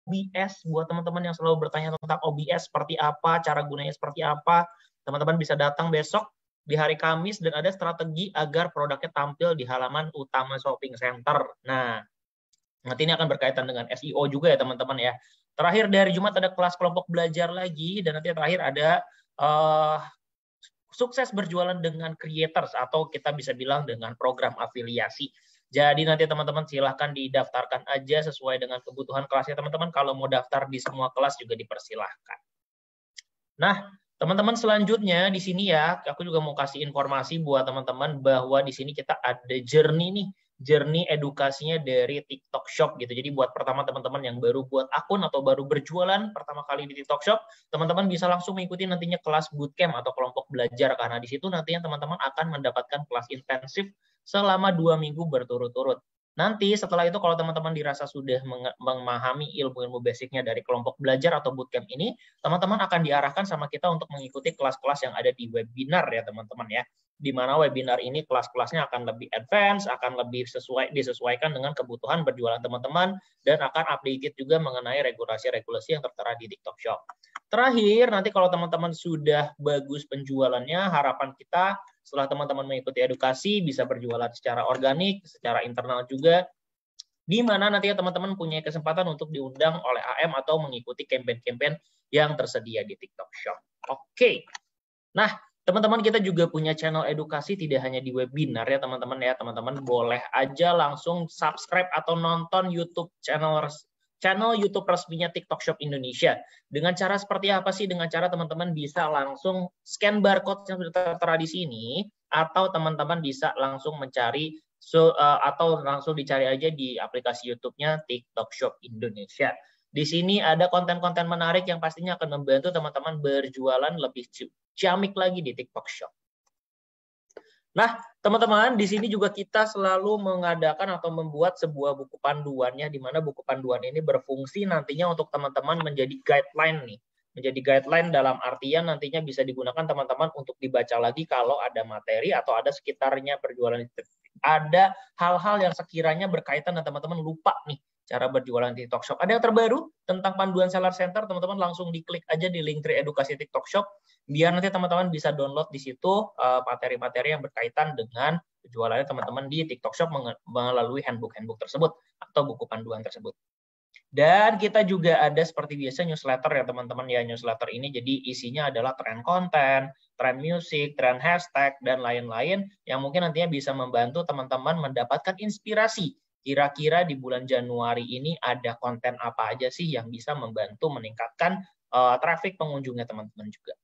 OBS buat teman-teman yang selalu bertanya tentang OBS seperti apa, cara gunanya seperti apa. Teman-teman bisa datang besok di hari Kamis dan ada strategi agar produknya tampil di halaman utama shopping center. Nah, nanti ini akan berkaitan dengan SEO juga ya teman-teman ya. Terakhir dari Jumat ada kelas kelompok belajar lagi dan nanti terakhir ada sukses berjualan dengan creators atau kita bisa bilang dengan program afiliasi. Jadi nanti teman-teman silahkan didaftarkan aja sesuai dengan kebutuhan kelasnya teman-teman. Kalau mau daftar di semua kelas juga dipersilahkan. Nah, teman-teman selanjutnya di sini ya, aku juga mau kasih informasi buat teman-teman bahwa di sini kita ada journey nih, journey edukasinya dari TikTok Shop gitu. Jadi buat pertama teman-teman yang baru buat akun atau baru berjualan pertama kali di TikTok Shop, teman-teman bisa langsung mengikuti nantinya kelas bootcamp atau kelompok belajar karena di situ nantinya teman-teman akan mendapatkan kelas intensif selama 2 minggu berturut-turut. Nanti setelah itu kalau teman-teman dirasa sudah memahami ilmu-ilmu basicnya dari kelompok belajar atau bootcamp ini, teman-teman akan diarahkan sama kita untuk mengikuti kelas-kelas yang ada di webinar ya teman-teman ya. Di mana webinar ini kelas-kelasnya akan lebih advance, akan lebih disesuaikan dengan kebutuhan berjualan teman-teman, dan akan updated juga mengenai regulasi-regulasi yang tertera di TikTok Shop. Terakhir, nanti kalau teman-teman sudah bagus penjualannya, harapan kita setelah teman-teman mengikuti edukasi bisa berjualan secara organik, secara internal juga, di mana nantinya teman-teman punya kesempatan untuk diundang oleh AM atau mengikuti campaign-campaign yang tersedia di TikTok Shop. Oke. Nah, teman-teman kita juga punya channel edukasi tidak hanya di webinar ya teman-teman ya. Teman-teman boleh aja langsung subscribe atau nonton YouTube channel YouTube resminya TikTok Shop Indonesia. Dengan cara seperti apa sih? Dengan cara teman-teman bisa langsung scan barcode yang sudah tertera di sini, atau teman-teman bisa langsung mencari atau langsung dicari aja di aplikasi YouTube-nya TikTok Shop Indonesia. Di sini ada konten-konten menarik yang pastinya akan membantu teman-teman berjualan lebih ciamik lagi di TikTok Shop. Nah, teman-teman, di sini juga kita selalu mengadakan atau membuat sebuah buku panduannya, di mana buku panduan ini berfungsi nantinya untuk teman-teman menjadi guideline nih. Menjadi guideline dalam artian nantinya bisa digunakan teman-teman untuk dibaca lagi kalau ada materi atau ada sekitarnya berjualan. Ada hal-hal yang sekiranya berkaitan dan teman-teman lupa nih cara berjualan di TikTok Shop. Ada yang terbaru tentang panduan seller center, teman-teman langsung diklik aja di link tree edukasi TikTok Shop, biar nanti teman-teman bisa download di situ materi-materi yang berkaitan dengan jualannya teman-teman di TikTok Shop melalui handbook tersebut atau buku panduan tersebut. Dan kita juga ada seperti biasa newsletter ya teman-teman ya. Newsletter ini jadi isinya adalah tren konten, tren musik, tren hashtag, dan lain-lain yang mungkin nantinya bisa membantu teman-teman mendapatkan inspirasi. Kira-kira di bulan Januari ini ada konten apa aja sih yang bisa membantu meningkatkan traffic pengunjungnya teman-teman juga.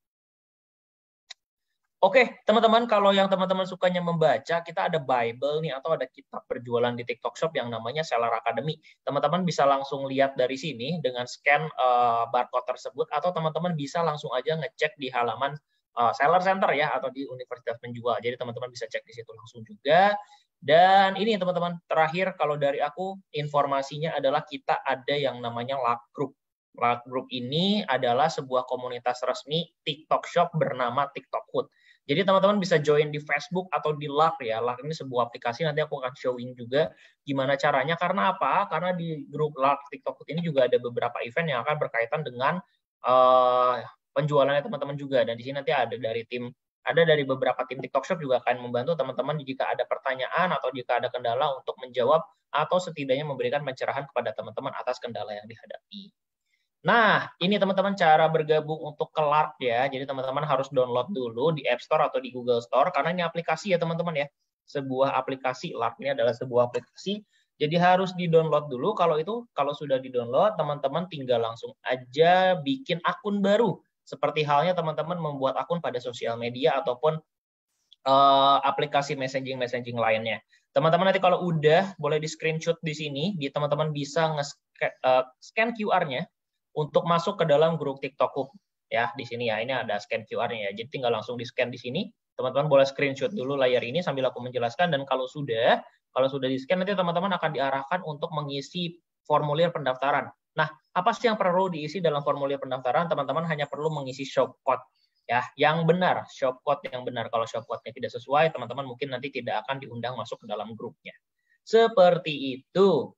Oke, teman-teman, kalau yang teman-teman sukanya membaca, kita ada Bible nih atau ada kitab berjualan di TikTok Shop yang namanya Seller Academy. Teman-teman bisa langsung lihat dari sini dengan scan barcode tersebut, atau teman-teman bisa langsung aja ngecek di halaman Seller Center ya, atau di Universitas Penjual. Jadi teman-teman bisa cek di situ langsung juga. Dan ini teman-teman, terakhir kalau dari aku, informasinya adalah kita ada yang namanya Luck Group. Luck Group ini adalah sebuah komunitas resmi TikTok Shop bernama TikTok Hood. Jadi teman-teman bisa join di Facebook atau di Luck ya. Luck ini sebuah aplikasi, nanti aku akan showing juga gimana caranya. Karena apa? Karena di grup Luck TikTok Hood ini juga ada beberapa event yang akan berkaitan dengan penjualannya teman-teman juga. Dan di sini nanti ada dari beberapa tim TikTok Shop juga akan membantu teman-teman jika ada pertanyaan atau jika ada kendala untuk menjawab atau setidaknya memberikan pencerahan kepada teman-teman atas kendala yang dihadapi. Nah, ini teman-teman cara bergabung untuk ke Lark ya. Jadi teman-teman harus download dulu di App Store atau di Google Store karena ini aplikasi ya teman-teman ya. Sebuah aplikasi, Lark ini adalah sebuah aplikasi. Jadi harus di-download dulu. Kalau sudah di-download, teman-teman tinggal langsung aja bikin akun baru. Seperti halnya teman-teman membuat akun pada sosial media ataupun aplikasi messaging lainnya. Teman-teman nanti kalau udah boleh di-screenshot di sini, teman-teman bisa scan QR-nya untuk masuk ke dalam grup TikTok Hood ya. Di sini ya, ini ada scan QR-nya ya. Jadi tinggal langsung di-scan di sini. Teman-teman boleh screenshot dulu layar ini sambil aku menjelaskan, dan kalau sudah di-scan nanti teman-teman akan diarahkan untuk mengisi formulir pendaftaran. Nah, apa sih yang perlu diisi dalam formulir pendaftaran? Teman-teman hanya perlu mengisi shopcode ya, yang benar, shopcode yang benar. Kalau shopcode-nya tidak sesuai, teman-teman mungkin nanti tidak akan diundang masuk ke dalam grupnya. Seperti itu.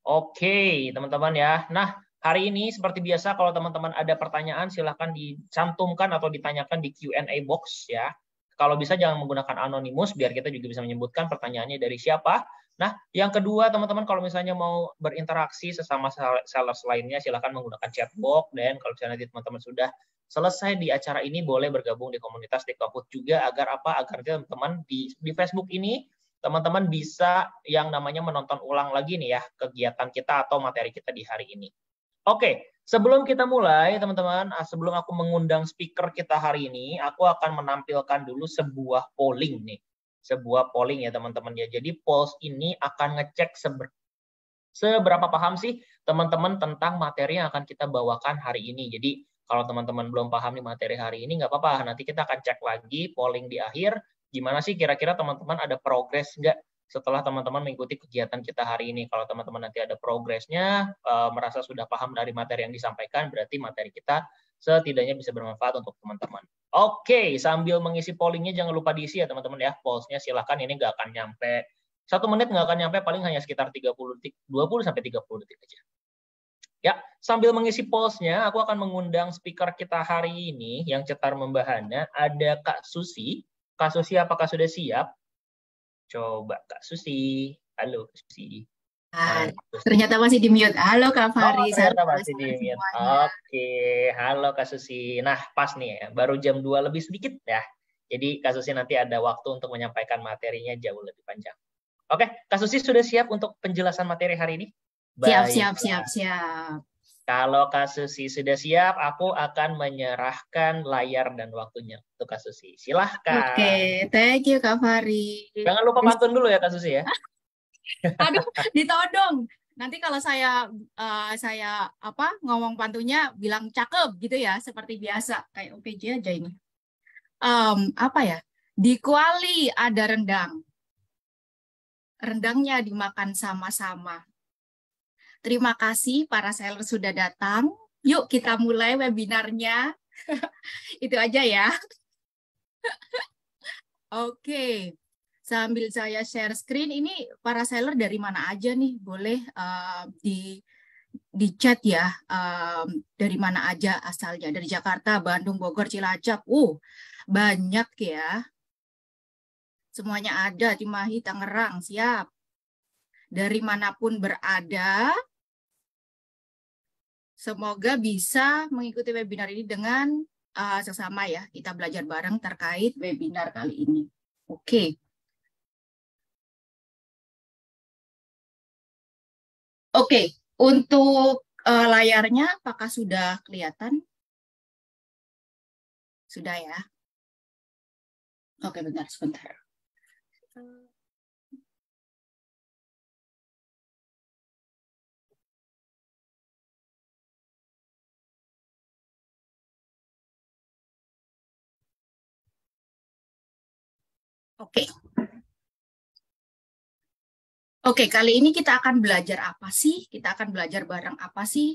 Oke, teman-teman ya. Nah, hari ini seperti biasa kalau teman-teman ada pertanyaan silahkan dicantumkan atau ditanyakan di Q&A box ya. Kalau bisa jangan menggunakan anonimus biar kita juga bisa menyebutkan pertanyaannya dari siapa. Nah, yang kedua teman-teman kalau misalnya mau berinteraksi sesama sales lainnya silahkan menggunakan chat box, dan kalau misalnya nanti teman-teman sudah selesai di acara ini boleh bergabung di komunitas Teknoput juga agar apa? Agar teman-teman di Facebook ini teman-teman bisa yang namanya menonton ulang lagi nih ya kegiatan kita atau materi kita di hari ini. Oke, sebelum kita mulai teman-teman, sebelum aku mengundang speaker kita hari ini, aku akan menampilkan dulu sebuah polling nih. Sebuah polling ya teman-teman ya. Jadi polls ini akan ngecek seberapa paham sih teman-teman tentang materi yang akan kita bawakan hari ini. Jadi kalau teman-teman belum paham nih materi hari ini, nggak apa-apa. Nanti kita akan cek lagi polling di akhir, gimana sih kira-kira teman-teman ada progres nggak setelah teman-teman mengikuti kegiatan kita hari ini. Kalau teman-teman nanti ada progresnya, merasa sudah paham dari materi yang disampaikan, berarti materi kita setidaknya bisa bermanfaat untuk teman-teman. Oke, sambil mengisi pollingnya jangan lupa diisi ya teman-teman ya. Polls-nya silahkan, ini nggak akan nyampe 1 menit, nggak akan nyampe, paling hanya sekitar 30 detik, 20-30 detik aja. Ya, sambil mengisi polls-nya, aku akan mengundang speaker kita hari ini yang cetar membahana. Ada Kak Susi. Kak Susi, apakah sudah siap? Coba Kak Susi. Halo Kak Susi. Ternyata masih di mute. Halo Kak Oh, Fari, ternyata halo masih di mute. semuanya. Oke, halo Kak Susi. Nah, pas nih ya, baru jam 2 lebih sedikit ya. Jadi Kak Susi nanti ada waktu untuk menyampaikan materinya jauh lebih panjang. Oke, Kak Susi sudah siap untuk penjelasan materi hari ini? Siap, Baik. siap, siap, siap. Kalau Kak Susi sudah siap, aku akan menyerahkan layar dan waktunya untuk Kak Susi. Oke, Silahkan. thank you Kak Fari. Jangan lupa pantun dulu ya Kak Susi ya. Aduh, ditodong. Nanti kalau saya ngomong pantunya bilang cakep gitu ya, seperti biasa kayak OPJ aja ini. Apa ya? Di Kuali ada rendang. Rendangnya dimakan sama-sama. Terima kasih para seller sudah datang. Yuk kita mulai webinarnya. Itu aja ya. Oke. Sambil saya share screen, ini para seller dari mana aja nih? Boleh di chat ya. Dari mana aja asalnya? Dari Jakarta, Bandung, Bogor, Cilacap. Banyak ya. Semuanya ada. Cimahi, Tangerang, siap. Dari manapun berada, semoga bisa mengikuti webinar ini dengan sesama ya. Kita belajar bareng terkait webinar kali ini. Oke. Oke, untuk layarnya apakah sudah kelihatan? Sudah ya? Oke, bentar, sebentar. Oke. Oke, kali ini kita akan belajar apa sih? Kita akan belajar bareng apa sih?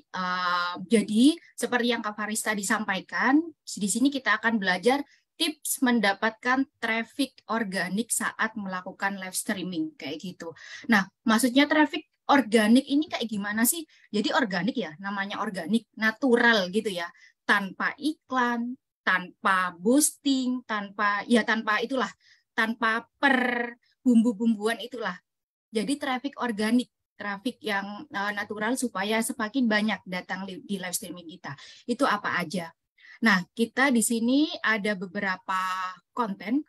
Jadi, seperti yang Kak Farista disampaikan, di sini kita akan belajar tips mendapatkan traffic organik saat melakukan live streaming, kayak gitu. Nah, maksudnya traffic organik ini kayak gimana sih? Jadi organik ya, namanya organik, natural gitu ya, tanpa iklan, tanpa boosting, tanpa itulah, tanpa per bumbu-bumbuan itulah. Jadi traffic organik, traffic yang natural supaya semakin banyak datang di live streaming kita. Itu apa aja? Nah, kita di sini ada beberapa konten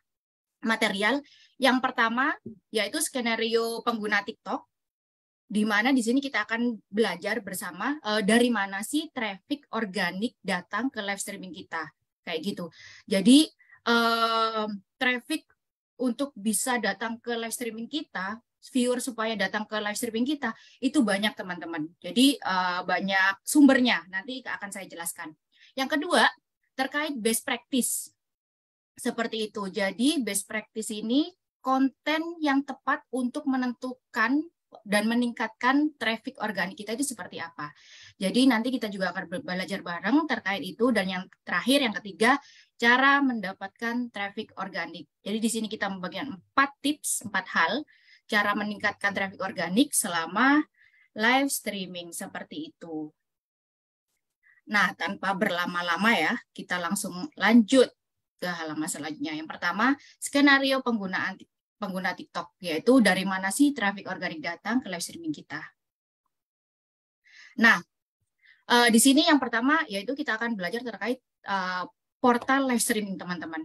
material. Yang pertama yaitu skenario pengguna TikTok, di mana di sini kita akan belajar bersama dari mana sih traffic organik datang ke live streaming kita, kayak gitu. Jadi traffic untuk bisa datang ke live streaming kita, viewer supaya datang ke live streaming kita, itu banyak teman-teman. Jadi banyak sumbernya, nanti akan saya jelaskan. Yang kedua, terkait best practice. Seperti itu. Jadi best practice ini konten yang tepat untuk menentukan dan meningkatkan traffic organik kita itu seperti apa. Jadi nanti kita juga akan belajar bareng terkait itu. Dan yang terakhir, yang ketiga, cara mendapatkan traffic organik. Jadi di sini kita membagikan 4 tips, 4 hal cara meningkatkan traffic organik selama live streaming seperti itu. Nah, tanpa berlama-lama ya, kita langsung lanjut ke halaman selanjutnya. Yang pertama, skenario pengguna TikTok, yaitu dari mana sih traffic organik datang ke live streaming kita. Nah, di sini yang pertama yaitu kita akan belajar terkait portal live streaming, teman-teman.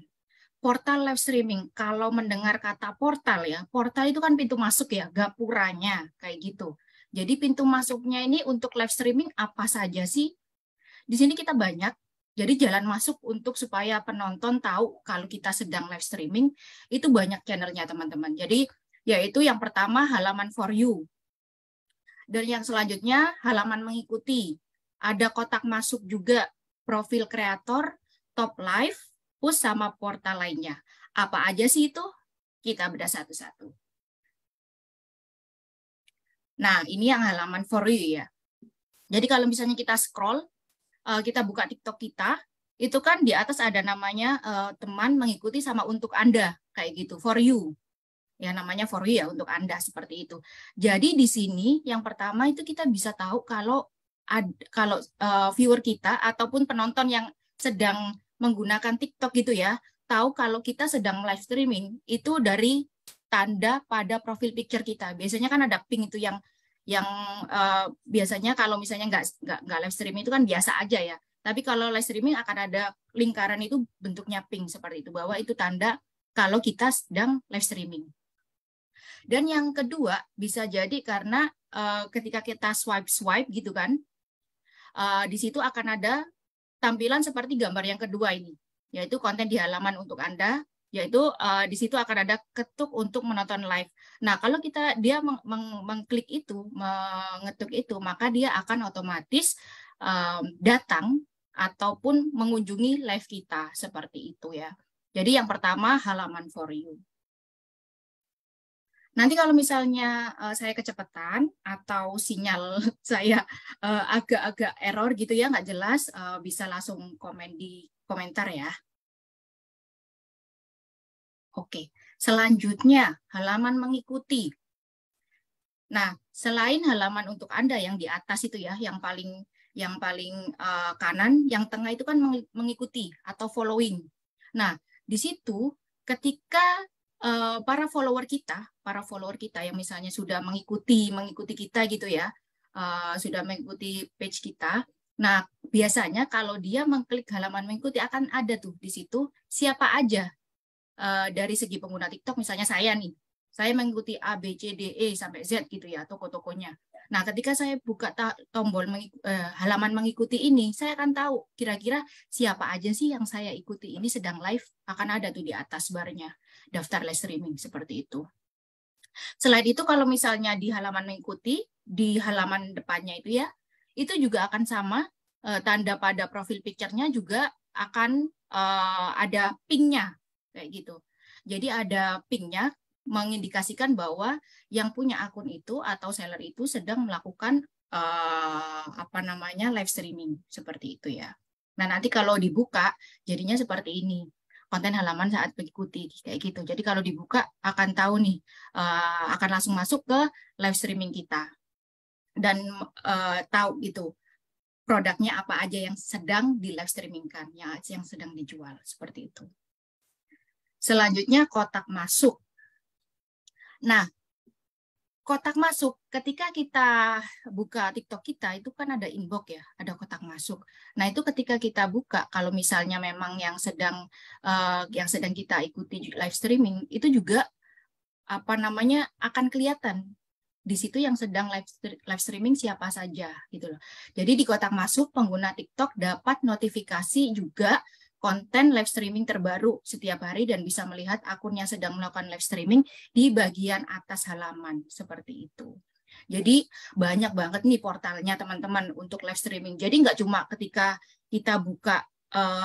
Portal live streaming, kalau mendengar kata portal ya, portal itu kan pintu masuk ya, gapuranya, kayak gitu. Jadi pintu masuknya ini untuk live streaming apa saja sih? Di sini kita banyak, jadi jalan masuk untuk supaya penonton tahu kalau kita sedang live streaming, itu banyak channelnya teman-teman. Jadi yaitu yang pertama halaman for you. Dan yang selanjutnya halaman mengikuti. Ada kotak masuk juga, profil kreator, top live, push sama portal lainnya. Apa aja sih itu? Kita bedah satu-satu. Nah, ini yang halaman for you ya. Jadi kalau misalnya kita scroll, kita buka TikTok kita, itu kan di atas ada namanya teman mengikuti sama untuk Anda, kayak gitu, for you. Ya namanya for you ya, untuk Anda, seperti itu. Jadi di sini yang pertama itu kita bisa tahu kalau viewer kita ataupun penonton yang sedang menggunakan TikTok gitu ya, tahu kalau kita sedang live streaming itu dari tanda pada profil picture kita. Biasanya kan ada pink itu yang biasanya kalau misalnya nggak live streaming itu kan biasa aja ya. Tapi kalau live streaming akan ada lingkaran itu bentuknya pink seperti itu, bahwa itu tanda kalau kita sedang live streaming. Dan yang kedua bisa jadi karena ketika kita swipe gitu kan, di situ akan ada tampilan seperti gambar yang kedua ini, yaitu konten di halaman untuk Anda, yaitu di situ akan ada ketuk untuk menonton live. Nah, kalau dia mengklik itu, mengetuk itu, maka dia akan otomatis datang ataupun mengunjungi live kita, seperti itu ya. Jadi yang pertama halaman for you. Nanti kalau misalnya saya kecepatan atau sinyal saya agak-agak error gitu ya, nggak jelas, bisa langsung komen di komentar ya. Oke, selanjutnya halaman mengikuti. Nah, selain halaman untuk Anda yang di atas itu ya, yang paling kanan, yang tengah itu kan mengikuti atau following. Nah, di situ ketika para follower kita yang misalnya sudah mengikuti kita gitu ya, sudah mengikuti page kita. Nah, biasanya kalau dia mengklik halaman mengikuti akan ada tuh di situ siapa aja dari segi pengguna TikTok. Misalnya saya mengikuti A, B, C, D, E sampai Z gitu ya, toko-tokonya. Nah, ketika saya buka tombol halaman mengikuti ini, saya akan tahu kira-kira siapa aja sih yang saya ikuti ini sedang live, akan ada tuh di atas barnya, daftar live streaming, seperti itu. Selain itu, kalau misalnya di halaman mengikuti, di halaman depannya itu ya, itu juga akan sama, tanda pada profil picture-nya juga akan ada ping-nya, kayak gitu. Jadi ada ping-nya, mengindikasikan bahwa yang punya akun itu atau seller itu sedang melakukan live streaming, seperti itu ya. Nah, nanti kalau dibuka jadinya seperti ini, konten halaman saat mengikuti, kayak gitu. Jadi kalau dibuka akan tahu nih, akan langsung masuk ke live streaming kita dan tahu gitu produknya apa aja yang sedang di live streamingkan, yang sedang dijual, seperti itu. Selanjutnya kotak masuk. Nah, kotak masuk, ketika kita buka TikTok kita, itu kan ada inbox ya, ada kotak masuk. Nah, itu ketika kita buka, kalau misalnya memang yang sedang kita ikuti live streaming, itu juga akan kelihatan di situ yang sedang live streaming siapa saja gitu loh. Jadi di kotak masuk, pengguna TikTok dapat notifikasi juga konten live streaming terbaru setiap hari dan bisa melihat akunnya sedang melakukan live streaming di bagian atas halaman, seperti itu. Jadi banyak banget nih portalnya teman-teman untuk live streaming. Jadi nggak cuma ketika kita buka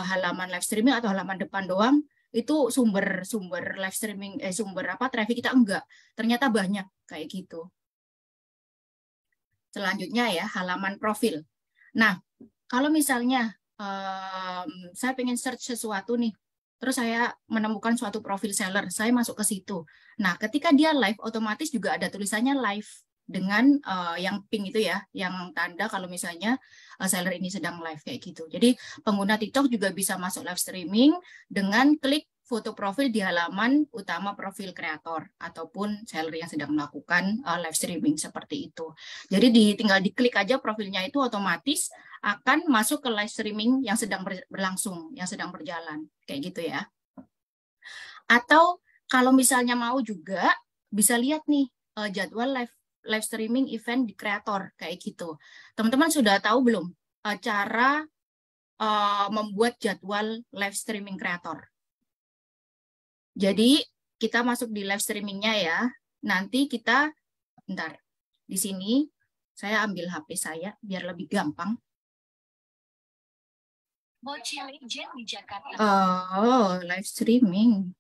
halaman live streaming atau halaman depan doang, itu sumber live streaming, traffic kita, enggak. Ternyata banyak kayak gitu. Selanjutnya ya, halaman profil. Nah, kalau misalnya saya pengen search sesuatu nih, terus saya menemukan suatu profil seller, saya masuk ke situ. Nah, ketika dia live, otomatis juga ada tulisannya live. dengan yang pink itu ya, yang tanda kalau misalnya seller ini sedang live kayak gitu. Jadi pengguna TikTok juga bisa masuk live streaming dengan klik foto profil di halaman utama profil kreator ataupun seller yang sedang melakukan live streaming seperti itu. Jadi tinggal diklik aja profilnya itu otomatis akan masuk ke live streaming yang sedang berlangsung, yang sedang berjalan kayak gitu ya. Atau kalau misalnya mau juga bisa lihat nih jadwal live streaming event di kreator kayak gitu. Teman-teman sudah tahu belum cara membuat jadwal live streaming kreator? Jadi kita masuk di live streamingnya ya. Nanti kita, bentar, di sini saya ambil HP saya biar lebih gampang. Oh, live streaming.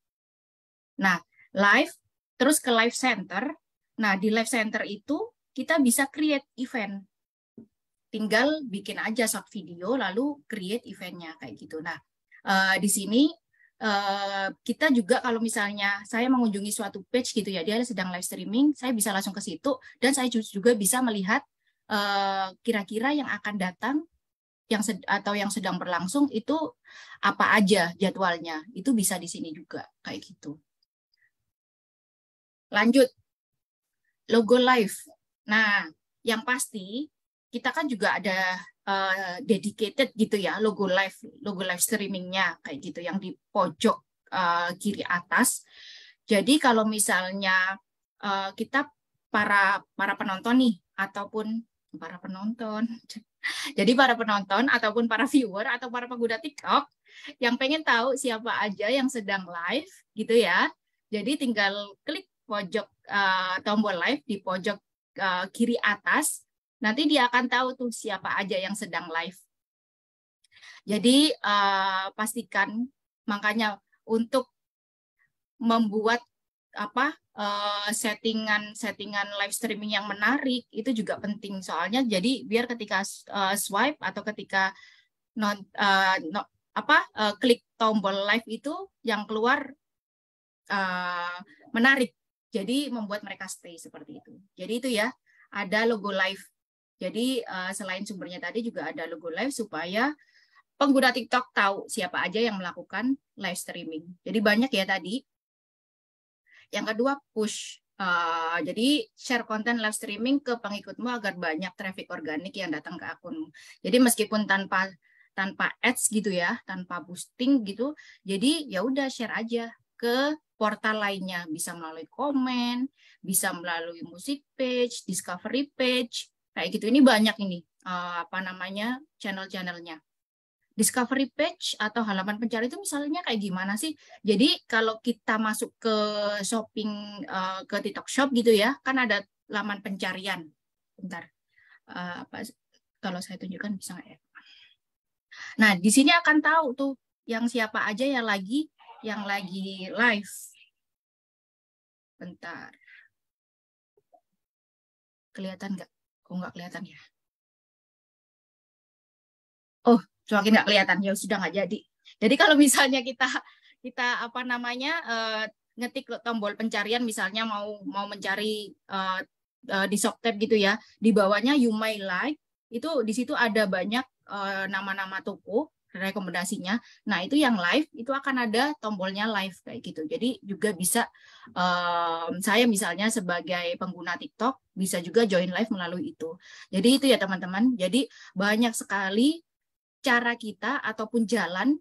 Nah, live, terus ke live center. Nah, di live center itu kita bisa create event. Tinggal bikin aja short video, lalu create eventnya kayak gitu. Nah, di sini kita juga kalau misalnya saya mengunjungi suatu page gitu ya, dia sedang live streaming, saya bisa langsung ke situ dan saya juga bisa melihat kira-kira yang akan datang atau yang sedang berlangsung itu apa aja jadwalnya. Itu bisa di sini juga kayak gitu. Lanjut, logo live. Nah, yang pasti kita kan juga ada dedicated gitu ya, logo live streamingnya kayak gitu yang di pojok kiri atas. Jadi kalau misalnya kita para penonton nih ataupun para penonton, jadi para penonton ataupun para viewer atau para pengguna TikTok yang pengen tahu siapa aja yang sedang live gitu ya. Jadi tinggal klik pojok tombol live di pojok kiri atas, nanti dia akan tahu tuh siapa aja yang sedang live. Jadi pastikan, makanya untuk membuat settingan live streaming yang menarik itu juga penting, soalnya jadi biar ketika swipe atau ketika klik tombol live itu yang keluar menarik. Jadi membuat mereka stay seperti itu. Jadi itu ya, ada logo live. Jadi selain sumbernya tadi juga ada logo live supaya pengguna TikTok tahu siapa aja yang melakukan live streaming. Jadi banyak ya tadi. Yang kedua, push. Jadi share konten live streaming ke pengikutmu agar banyak traffic organik yang datang ke akunmu. Jadi meskipun tanpa ads gitu ya, tanpa boosting gitu, jadi ya udah share aja ke portal lainnya, bisa melalui komen, bisa melalui musik page, discovery page, kayak gitu. Ini banyak ini channel-channelnya. Discovery page atau halaman pencari itu misalnya kayak gimana sih? Jadi kalau kita masuk ke shopping ke TikTok Shop gitu ya, kan ada laman pencarian. Bentar, kalau saya tunjukkan bisa nggak ya? Nah, di sini akan tahu tuh yang siapa aja yang lagi live. Bentar. Kelihatan nggak? Kok nggak kelihatan ya? Oh, semakin nggak kelihatan. Ya sudah nggak jadi. Jadi kalau misalnya kita ngetik tombol pencarian, misalnya mau mencari di Shoptab gitu ya, di bawahnya You My Live, itu di situ ada banyak nama-nama toko rekomendasinya. Nah, itu yang live itu akan ada tombolnya live kayak gitu. Jadi juga bisa saya misalnya sebagai pengguna TikTok bisa juga join live melalui itu. Jadi itu ya teman-teman. Jadi banyak sekali cara kita ataupun jalan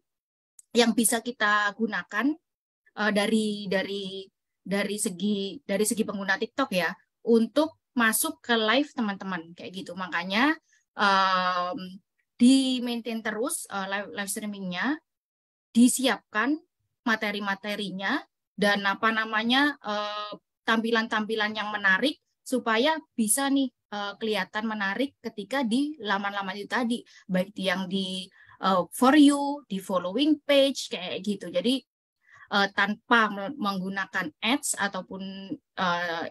yang bisa kita gunakan dari segi pengguna TikTok ya untuk masuk ke live teman-teman kayak gitu. Makanya di maintain terus live streamingnya, disiapkan materi-materinya dan tampilan-tampilan yang menarik supaya bisa nih kelihatan menarik ketika di laman-laman itu tadi, baik yang di for you, di following page kayak gitu. Jadi tanpa menggunakan ads ataupun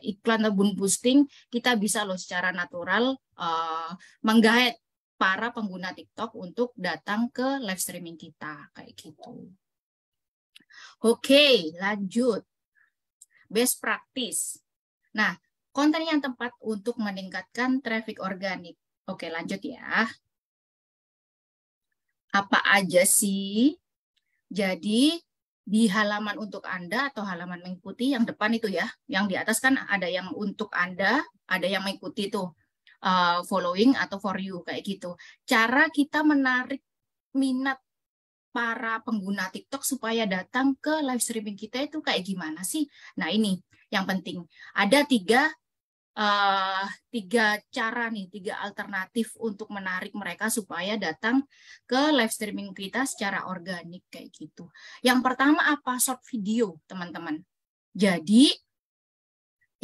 iklan ataupun boosting, kita bisa loh secara natural menggait para pengguna TikTok untuk datang ke live streaming kita kayak gitu. Oke, lanjut. Best practice. Nah, konten yang tepat untuk meningkatkan traffic organik. Oke, lanjut ya. Apa aja sih? Jadi di halaman untuk Anda atau halaman mengikuti yang depan itu ya, yang di atas kan ada yang untuk Anda, ada yang mengikuti tuh, following atau for you kayak gitu. Cara kita menarik minat para pengguna TikTok supaya datang ke live streaming kita itu kayak gimana sih? Nah ini yang penting. Ada tiga cara nih, tiga alternatif untuk menarik mereka supaya datang ke live streaming kita secara organik kayak gitu. Yang pertama apa? Short video, teman-teman. Jadi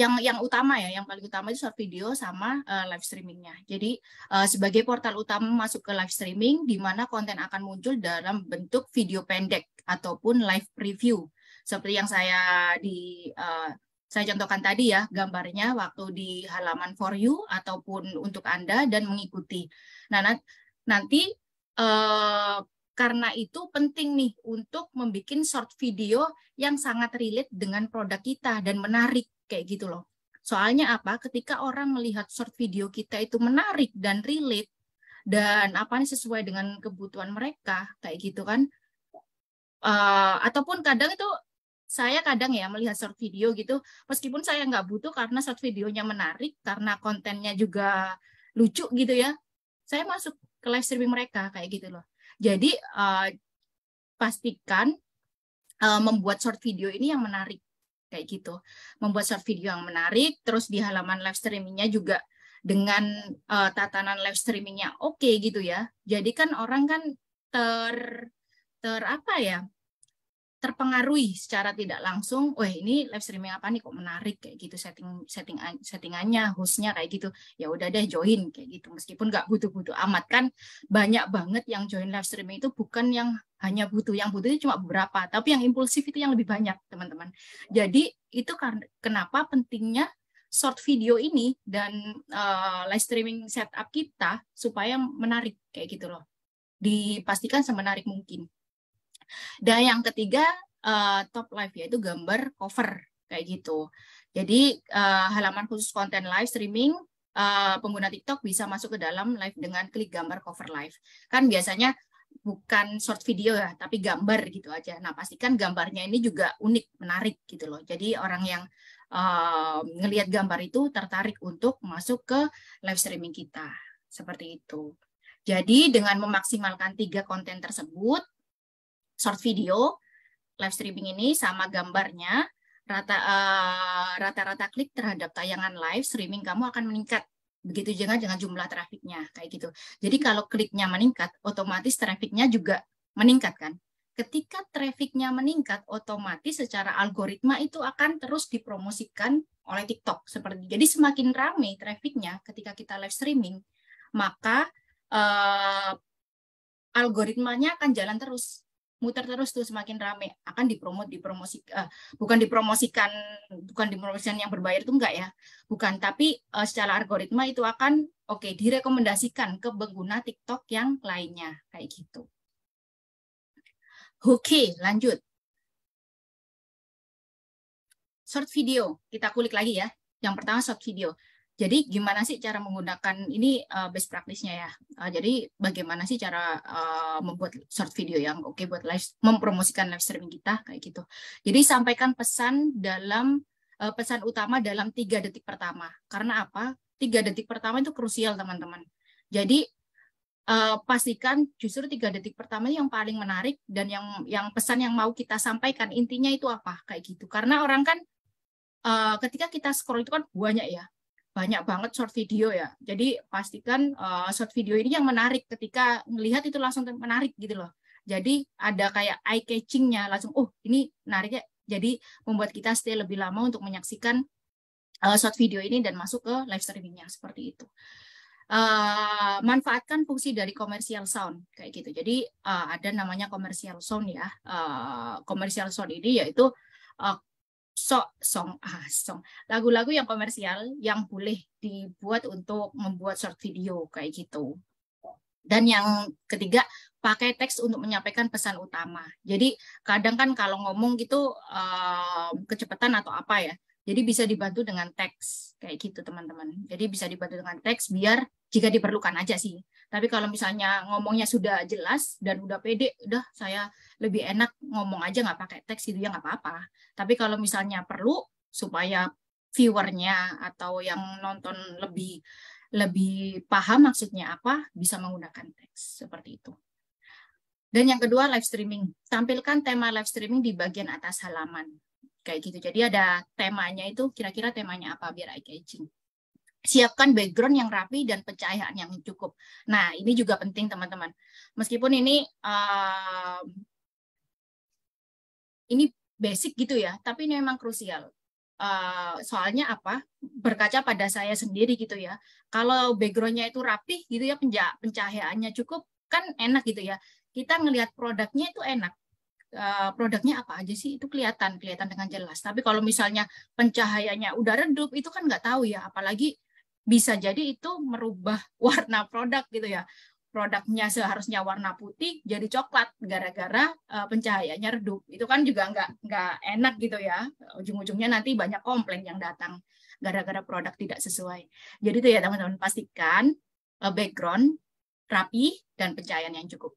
yang utama ya, yang paling utama itu short video sama live streamingnya. Jadi sebagai portal utama masuk ke live streaming, di mana konten akan muncul dalam bentuk video pendek ataupun live preview. Seperti yang saya contohkan tadi ya, gambarnya waktu di halaman for you ataupun untuk Anda dan mengikuti. Nah, nanti karena itu penting nih untuk membuat short video yang sangat relate dengan produk kita dan menarik kayak gitu loh. Soalnya apa? Ketika orang melihat short video kita itu menarik dan relate dan sesuai dengan kebutuhan mereka kayak gitu kan. Ataupun kadang itu saya kadang ya melihat short video gitu, meskipun saya nggak butuh karena short videonya menarik, karena kontennya juga lucu gitu ya, saya masuk ke live streaming mereka kayak gitu loh. Jadi pastikan membuat short video ini yang menarik kayak gitu. Membuat short video yang menarik, terus di halaman live streamingnya juga dengan tatanan live streamingnya oke gitu ya. Jadi kan orang kan terpengaruhi secara tidak langsung, wah ini live streaming apa nih kok menarik kayak gitu, settingannya, hostnya kayak gitu, ya udah deh join kayak gitu, meskipun nggak butuh-butuh amat kan, banyak banget yang join live streaming itu bukan yang hanya butuh, yang butuh itu cuma beberapa, tapi yang impulsif itu yang lebih banyak teman-teman. Jadi itu kenapa pentingnya short video ini dan live streaming setup kita supaya menarik kayak gitu loh, dipastikan semenarik mungkin. Dan yang ketiga top live yaitu gambar cover kayak gitu. Jadi halaman khusus konten live streaming pengguna TikTok bisa masuk ke dalam live dengan klik gambar cover live. Kan biasanya bukan short video ya, tapi gambar gitu aja. Nah, pastikan gambarnya ini juga unik, menarik gitu loh. Jadi orang yang ngelihat gambar itu tertarik untuk masuk ke live streaming kita. Seperti itu. Jadi dengan memaksimalkan 3 konten tersebut, short video, live streaming ini sama gambarnya, rata-rata klik terhadap tayangan live streaming kamu akan meningkat. Begitu juga dengan jumlah trafiknya, kayak gitu. Jadi kalau kliknya meningkat, otomatis trafiknya juga meningkat kan. Ketika trafiknya meningkat, otomatis secara algoritma itu akan terus dipromosikan oleh TikTok. Jadi semakin ramai trafiknya ketika kita live streaming, maka algoritmanya akan jalan terus, muter terus tuh, semakin rame akan bukan dipromosikan yang berbayar itu enggak ya, bukan, tapi secara algoritma itu akan direkomendasikan ke pengguna TikTok yang lainnya kayak gitu. Oke, lanjut. Short video, kita kulik lagi ya. Yang pertama short video. Jadi gimana sih cara menggunakan ini, best practice-nya ya. Jadi bagaimana sih cara membuat short video yang oke buat mempromosikan live streaming kita kayak gitu. Jadi sampaikan pesan utama dalam 3 detik pertama. Karena apa? 3 detik pertama itu krusial teman-teman. Jadi pastikan justru 3 detik pertama yang paling menarik dan yang pesan yang mau kita sampaikan intinya itu apa kayak gitu. Karena orang kan ketika kita scroll itu kan banyak banget short video ya. Jadi pastikan short video ini yang menarik, ketika melihat itu langsung menarik gitu loh. Jadi ada kayak eye catching-nya, langsung ini menarik ya. Jadi membuat kita stay lebih lama untuk menyaksikan short video ini dan masuk ke live streaming-nya seperti itu. Manfaatkan fungsi dari commercial sound kayak gitu. Jadi ada namanya commercial sound ya. Commercial sound ini yaitu lagu-lagu yang komersial yang boleh dibuat untuk membuat short video kayak gitu. Dan yang ketiga, pakai teks untuk menyampaikan pesan utama. Jadi kadang kan kalau ngomong gitu kecepatan atau apa ya, Jadi bisa dibantu dengan teks kayak gitu teman-teman. Jadi bisa dibantu dengan teks biar jika diperlukan aja sih. Tapi kalau misalnya ngomongnya sudah jelas dan udah pede, udah saya lebih enak ngomong aja nggak pakai teks gitu ya nggak apa-apa. Tapi kalau misalnya perlu supaya viewernya atau yang nonton lebih paham maksudnya apa, bisa menggunakan teks seperti itu. Dan yang kedua, live streaming. Tampilkan tema live streaming di bagian atas halaman. Kayak gitu. Jadi ada temanya itu, kira-kira temanya apa biar eye-catching. Siapkan background yang rapi dan pencahayaan yang cukup. Nah, ini juga penting teman-teman. Meskipun ini basic gitu ya, tapi ini memang krusial. Soalnya apa? Berkaca pada saya sendiri gitu ya. Kalau backgroundnya itu rapi gitu ya, pencahayaannya cukup, kan enak gitu ya. Kita ngelihat produknya itu enak. Produknya apa aja sih itu kelihatan dengan jelas. Tapi kalau misalnya pencahayaannya udah redup, itu kan nggak tahu ya. Apalagi bisa jadi itu merubah warna produk gitu ya. Produknya seharusnya warna putih jadi coklat gara-gara pencahayaannya redup. Itu kan juga nggak enak gitu ya. Ujung-ujungnya nanti banyak komplain yang datang gara-gara produk tidak sesuai. Jadi itu ya teman-teman, pastikan background rapi dan pencahayaan yang cukup.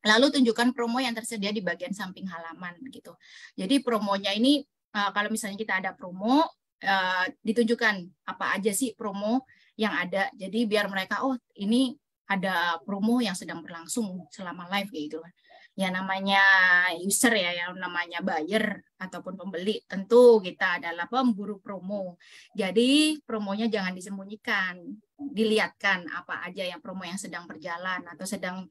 Lalu tunjukkan promo yang tersedia di bagian samping halaman gitu. Jadi promonya ini kalau misalnya kita ada promo, ditunjukkan apa aja sih promo yang ada. Jadi biar mereka, oh ini ada promo yang sedang berlangsung selama live gitu. Ya namanya user ya, yang namanya buyer ataupun pembeli, tentu kita adalah pemburu promo. Jadi promonya jangan disembunyikan, dilihatkan apa aja yang promo yang sedang berjalan atau sedang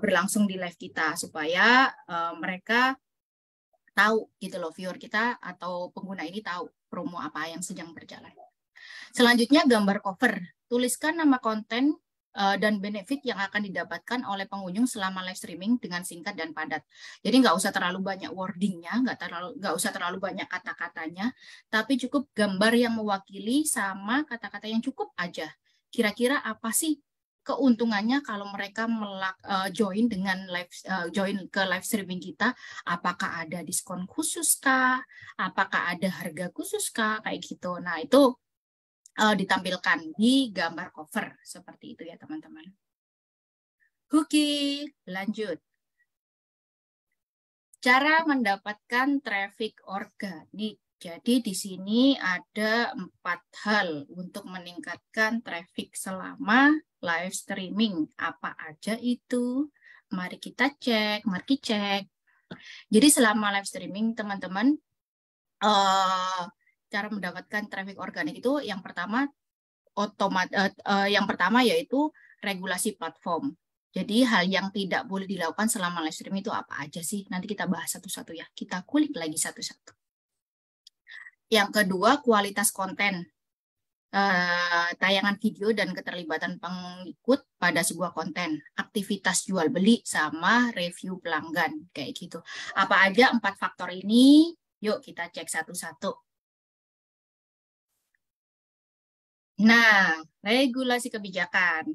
berlangsung di live kita supaya mereka tahu gitu loh, viewer kita atau pengguna ini tahu promo apa yang sedang berjalan. Selanjutnya gambar cover. Tuliskan nama konten dan benefit yang akan didapatkan oleh pengunjung selama live streaming dengan singkat dan padat. Jadi nggak usah terlalu banyak wordingnya, nggak usah terlalu banyak kata-katanya, tapi cukup gambar yang mewakili sama kata-kata yang cukup aja. Kira-kira apa sih keuntungannya kalau mereka join ke live streaming kita? Apakah ada diskon khusus kah? Apakah ada harga khusus kah? Kayak gitu. Nah itu ditampilkan di gambar cover seperti itu ya teman-teman. Oke, lanjut. Cara mendapatkan traffic organik. Jadi di sini ada 4 hal untuk meningkatkan traffic selama live streaming. Apa aja itu? Mari kita cek, Jadi selama live streaming teman-teman, cara mendapatkan traffic organik itu yang pertama yaitu regulasi platform. Jadi hal yang tidak boleh dilakukan selama live streaming itu apa aja sih? Nanti kita bahas satu-satu ya. Kita kulik lagi satu-satu. Yang kedua, kualitas konten. Tayangan video dan keterlibatan pengikut pada sebuah konten, aktivitas jual beli sama review pelanggan kayak gitu. Apa aja 4 faktor ini? Yuk kita cek satu-satu. Nah, regulasi kebijakan.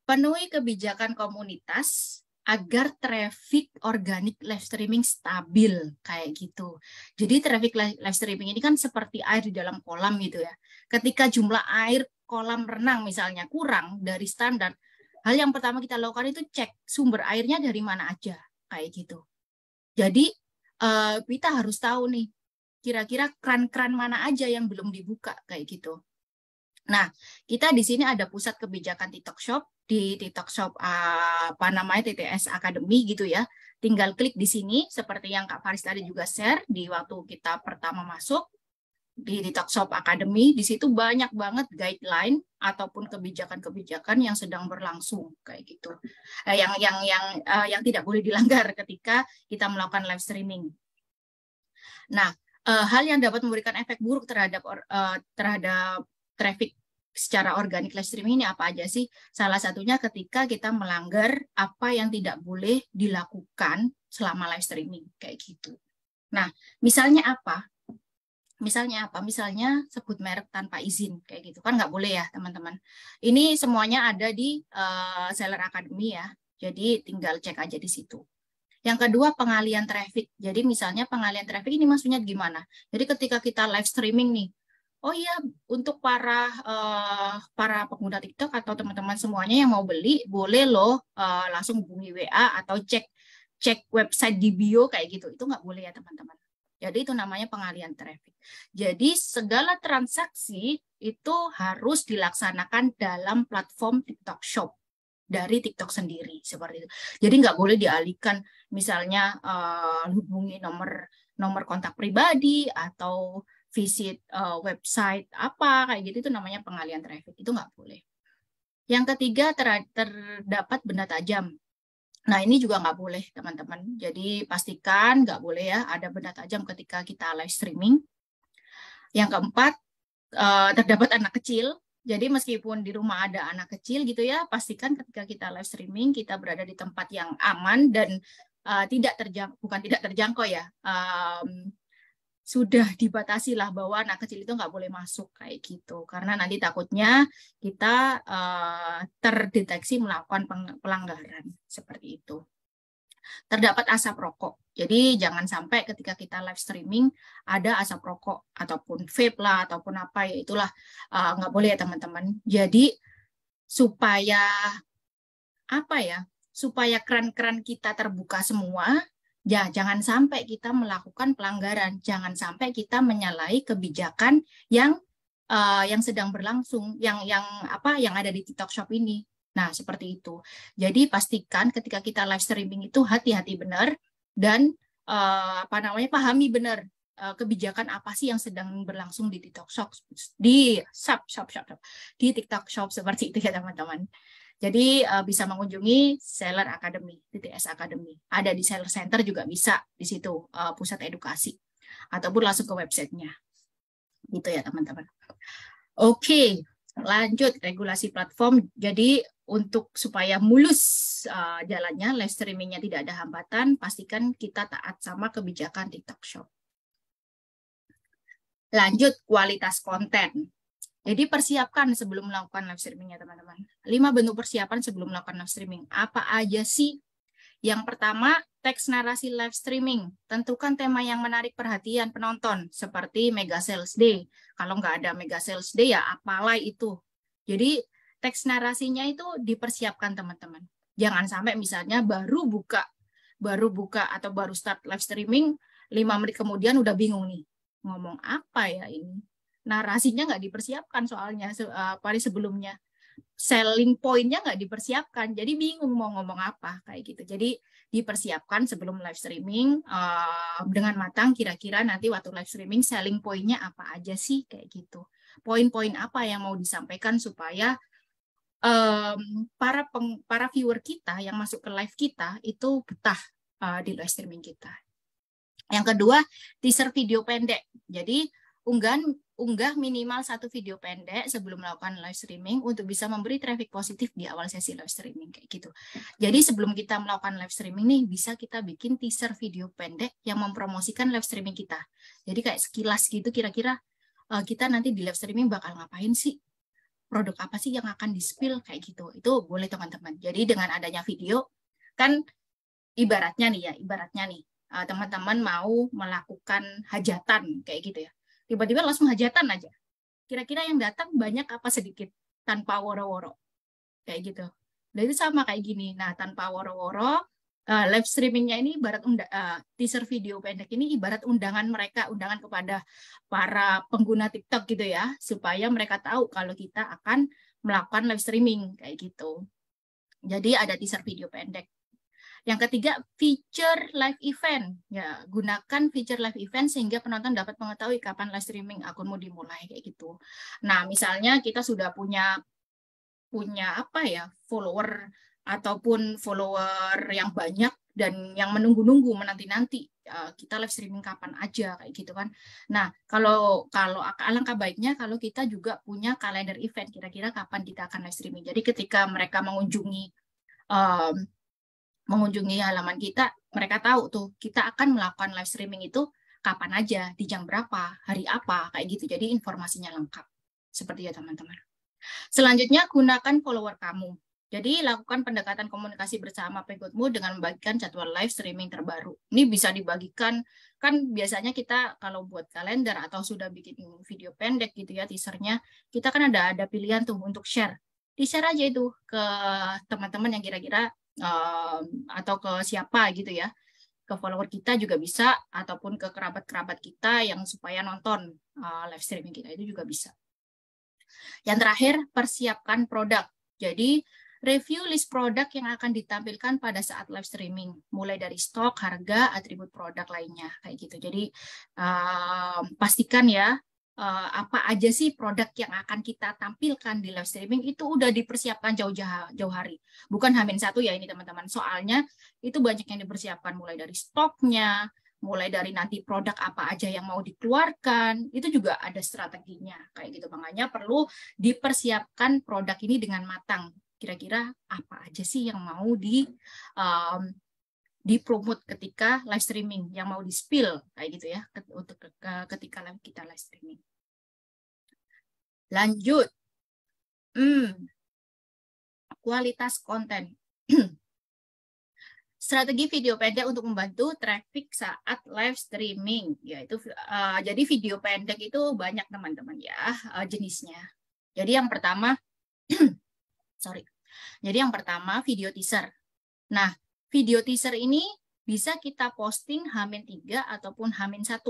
Penuhi kebijakan komunitas agar traffic organik live streaming stabil kayak gitu. Jadi traffic live streaming ini kan seperti air di dalam kolam gitu ya. Ketika jumlah air kolam renang misalnya kurang dari standar, hal yang pertama kita lakukan itu cek sumber airnya dari mana aja kayak gitu. Jadi kita harus tahu nih kira-kira kran-kran mana aja yang belum dibuka kayak gitu. Nah, kita di sini ada pusat kebijakan TikTok Shop, di TikTok Shop TTS Academy gitu ya. Tinggal klik di sini seperti yang Kak Faris tadi juga share di waktu kita pertama masuk di TikTok Shop Academy. Di situ banyak banget guideline ataupun kebijakan-kebijakan yang sedang berlangsung kayak gitu. Yang tidak boleh dilanggar ketika kita melakukan live streaming. Nah, hal yang dapat memberikan efek buruk terhadap traffic secara organik live streaming ini apa aja sih? Salah satunya ketika kita melanggar apa yang tidak boleh dilakukan selama live streaming kayak gitu. Nah, misalnya apa? Misalnya sebut merek tanpa izin kayak gitu kan nggak boleh ya teman-teman. Ini semuanya ada di Seller Academy ya. Jadi tinggal cek aja di situ. Yang kedua, pengalian traffic. Jadi misalnya pengalian traffic ini maksudnya gimana? Jadi ketika kita live streaming nih, oh iya, untuk para pengguna TikTok atau teman-teman semuanya yang mau beli, boleh loh langsung hubungi WA atau cek website di bio kayak gitu. Itu nggak boleh ya teman-teman. Jadi itu namanya pengalian traffic. Jadi segala transaksi itu harus dilaksanakan dalam platform TikTok Shop dari TikTok sendiri seperti itu. Jadi nggak boleh dialihkan, misalnya hubungi nomor kontak pribadi atau visit website apa kayak gitu, itu namanya pengalian traffic, itu nggak boleh. Yang ketiga, terdapat benda tajam. Nah ini juga nggak boleh teman-teman. Jadi pastikan nggak boleh ya ada benda tajam ketika kita live streaming. Yang keempat, terdapat anak kecil. Jadi meskipun di rumah ada anak kecil gitu ya, pastikan ketika kita live streaming kita berada di tempat yang aman dan bukan tidak terjangkau ya, sudah dibatasi lah bahwa anak kecil itu nggak boleh masuk kayak gitu. Karena nanti takutnya kita terdeteksi melakukan pelanggaran seperti itu. Terdapat asap rokok. Jadi jangan sampai ketika kita live streaming ada asap rokok ataupun vape lah ataupun apa ya, itulah nggak boleh ya teman-teman. Jadi supaya supaya keran-keran kita terbuka semua, ya jangan sampai kita melakukan pelanggaran, jangan sampai kita menyalahi kebijakan yang sedang berlangsung, yang ada di TikTok Shop ini. Nah, seperti itu. Jadi pastikan ketika kita live streaming itu hati-hati benar dan pahami benar kebijakan apa sih yang sedang berlangsung di TikTok Shop, di TikTok Shop seperti itu ya teman-teman. Jadi bisa mengunjungi Seller Academy, TTS Academy. Ada di Seller Center juga bisa di situ pusat edukasi ataupun langsung ke websitenya. Gitu ya teman-teman. Oke. Lanjut, regulasi platform. Jadi untuk supaya mulus jalannya, live streamingnya tidak ada hambatan, pastikan kita taat sama kebijakan TikTok Shop. Lanjut, kualitas konten. Jadi persiapkan sebelum melakukan live streamingnya teman-teman. 5 bentuk persiapan sebelum melakukan live streaming. Apa aja sih? Yang pertama, teks narasi live streaming. Tentukan tema yang menarik perhatian penonton, seperti Mega Sales Day. Kalau nggak ada Mega Sales Day, ya apalah itu. Jadi, teks narasinya itu dipersiapkan, teman-teman. Jangan sampai misalnya baru buka atau baru start live streaming, 5 menit kemudian udah bingung nih. Ngomong apa ya ini? Narasinya nggak dipersiapkan soalnya sebelumnya. Selling point-nya nggak dipersiapkan, jadi bingung mau ngomong apa kayak gitu. Jadi dipersiapkan sebelum live streaming dengan matang, kira-kira nanti waktu live streaming selling point-nya apa aja sih kayak gitu. Poin-poin apa yang mau disampaikan supaya para viewer kita yang masuk ke live kita itu betah di live streaming kita. Yang kedua, teaser video pendek. Jadi unggah minimal 1 video pendek sebelum melakukan live streaming untuk bisa memberi traffic positif di awal sesi live streaming kayak gitu. Jadi sebelum kita melakukan live streaming nih, bisa kita bikin teaser video pendek yang mempromosikan live streaming kita. Jadi kayak sekilas gitu, kira-kira kita nanti di live streaming bakal ngapain sih? Produk apa sih yang akan di-spill kayak gitu. Itu boleh teman-teman. Jadi dengan adanya video, kan ibaratnya nih teman-teman mau melakukan hajatan kayak gitu ya. Tiba-tiba langsung hajatan aja. Kira-kira yang datang banyak apa sedikit? Tanpa woro-woro. Kayak gitu. Dan itu sama kayak gini. Nah, tanpa woro-woro, live streamingnya ini ibarat teaser video pendek ini ibarat undangan kepada para pengguna TikTok gitu ya. Supaya mereka tahu kalau kita akan melakukan live streaming. Kayak gitu. Jadi ada teaser video pendek. Yang ketiga, feature live event. Ya, gunakan feature live event sehingga penonton dapat mengetahui kapan live streaming akunmu dimulai kayak gitu. Nah, misalnya kita sudah punya follower ataupun follower yang banyak dan yang menunggu-nunggu menanti-nanti kita live streaming kapan aja kayak gitu kan. Nah, kalau alangkah baiknya kalau kita juga punya kalender event kira-kira kapan kita akan live streaming. Jadi ketika mereka mengunjungi halaman kita, mereka tahu tuh kita akan melakukan live streaming itu kapan aja, di jam berapa, hari apa, kayak gitu. Jadi informasinya lengkap. Seperti ya teman-teman. Selanjutnya, gunakan follower kamu. Jadi lakukan pendekatan komunikasi bersama pengikutmu dengan membagikan jadwal live streaming terbaru. Ini bisa dibagikan, kan biasanya kita kalau buat kalender atau sudah bikin video pendek gitu ya, teasernya, kita kan ada pilihan tuh untuk share. Di-share aja itu ke teman-teman yang kira-kira atau ke siapa gitu ya. Ke follower kita juga bisa, ataupun ke kerabat-kerabat kita yang supaya nonton live streaming kita, itu juga bisa. Yang terakhir, persiapkan produk. Jadi, review list produk yang akan ditampilkan pada saat live streaming, mulai dari stok, harga, atribut produk lainnya, kayak gitu. Jadi pastikan ya apa aja sih produk yang akan kita tampilkan di live streaming itu udah dipersiapkan jauh hari. Bukan H-1 ya ini teman-teman. Soalnya itu banyak yang dipersiapkan mulai dari stoknya, mulai dari nanti produk apa aja yang mau dikeluarkan, itu juga ada strateginya kayak gitu. Makanya perlu dipersiapkan produk ini dengan matang. Kira-kira apa aja sih yang mau dipromote ketika live streaming, yang mau di-spill kayak gitu ya, untuk ketika kita live streaming. Lanjut. Kualitas konten. Strategi video pendek untuk membantu traffic saat live streaming, yaitu jadi video pendek itu banyak teman-teman ya jenisnya. Jadi yang pertama Jadi yang pertama video teaser. Nah, video teaser ini bisa kita posting H-3 ataupun H-1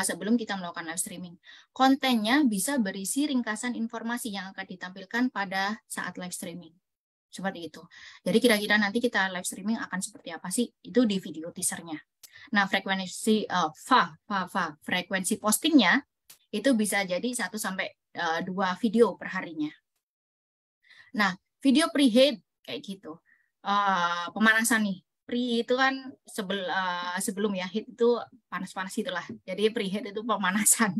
sebelum kita melakukan live streaming. Kontennya bisa berisi ringkasan informasi yang akan ditampilkan pada saat live streaming. Seperti itu. Jadi kira-kira nanti kita live streaming akan seperti apa sih? Itu di video teasernya. Nah, frekuensi postingnya itu bisa jadi 1 sampai 2 video per harinya. Nah, video pre-heat kayak gitu. Pemanasan nih. Pre itu kan sebelum ya, heat itu panas-panas itulah. Jadi pre-heat itu pemanasan.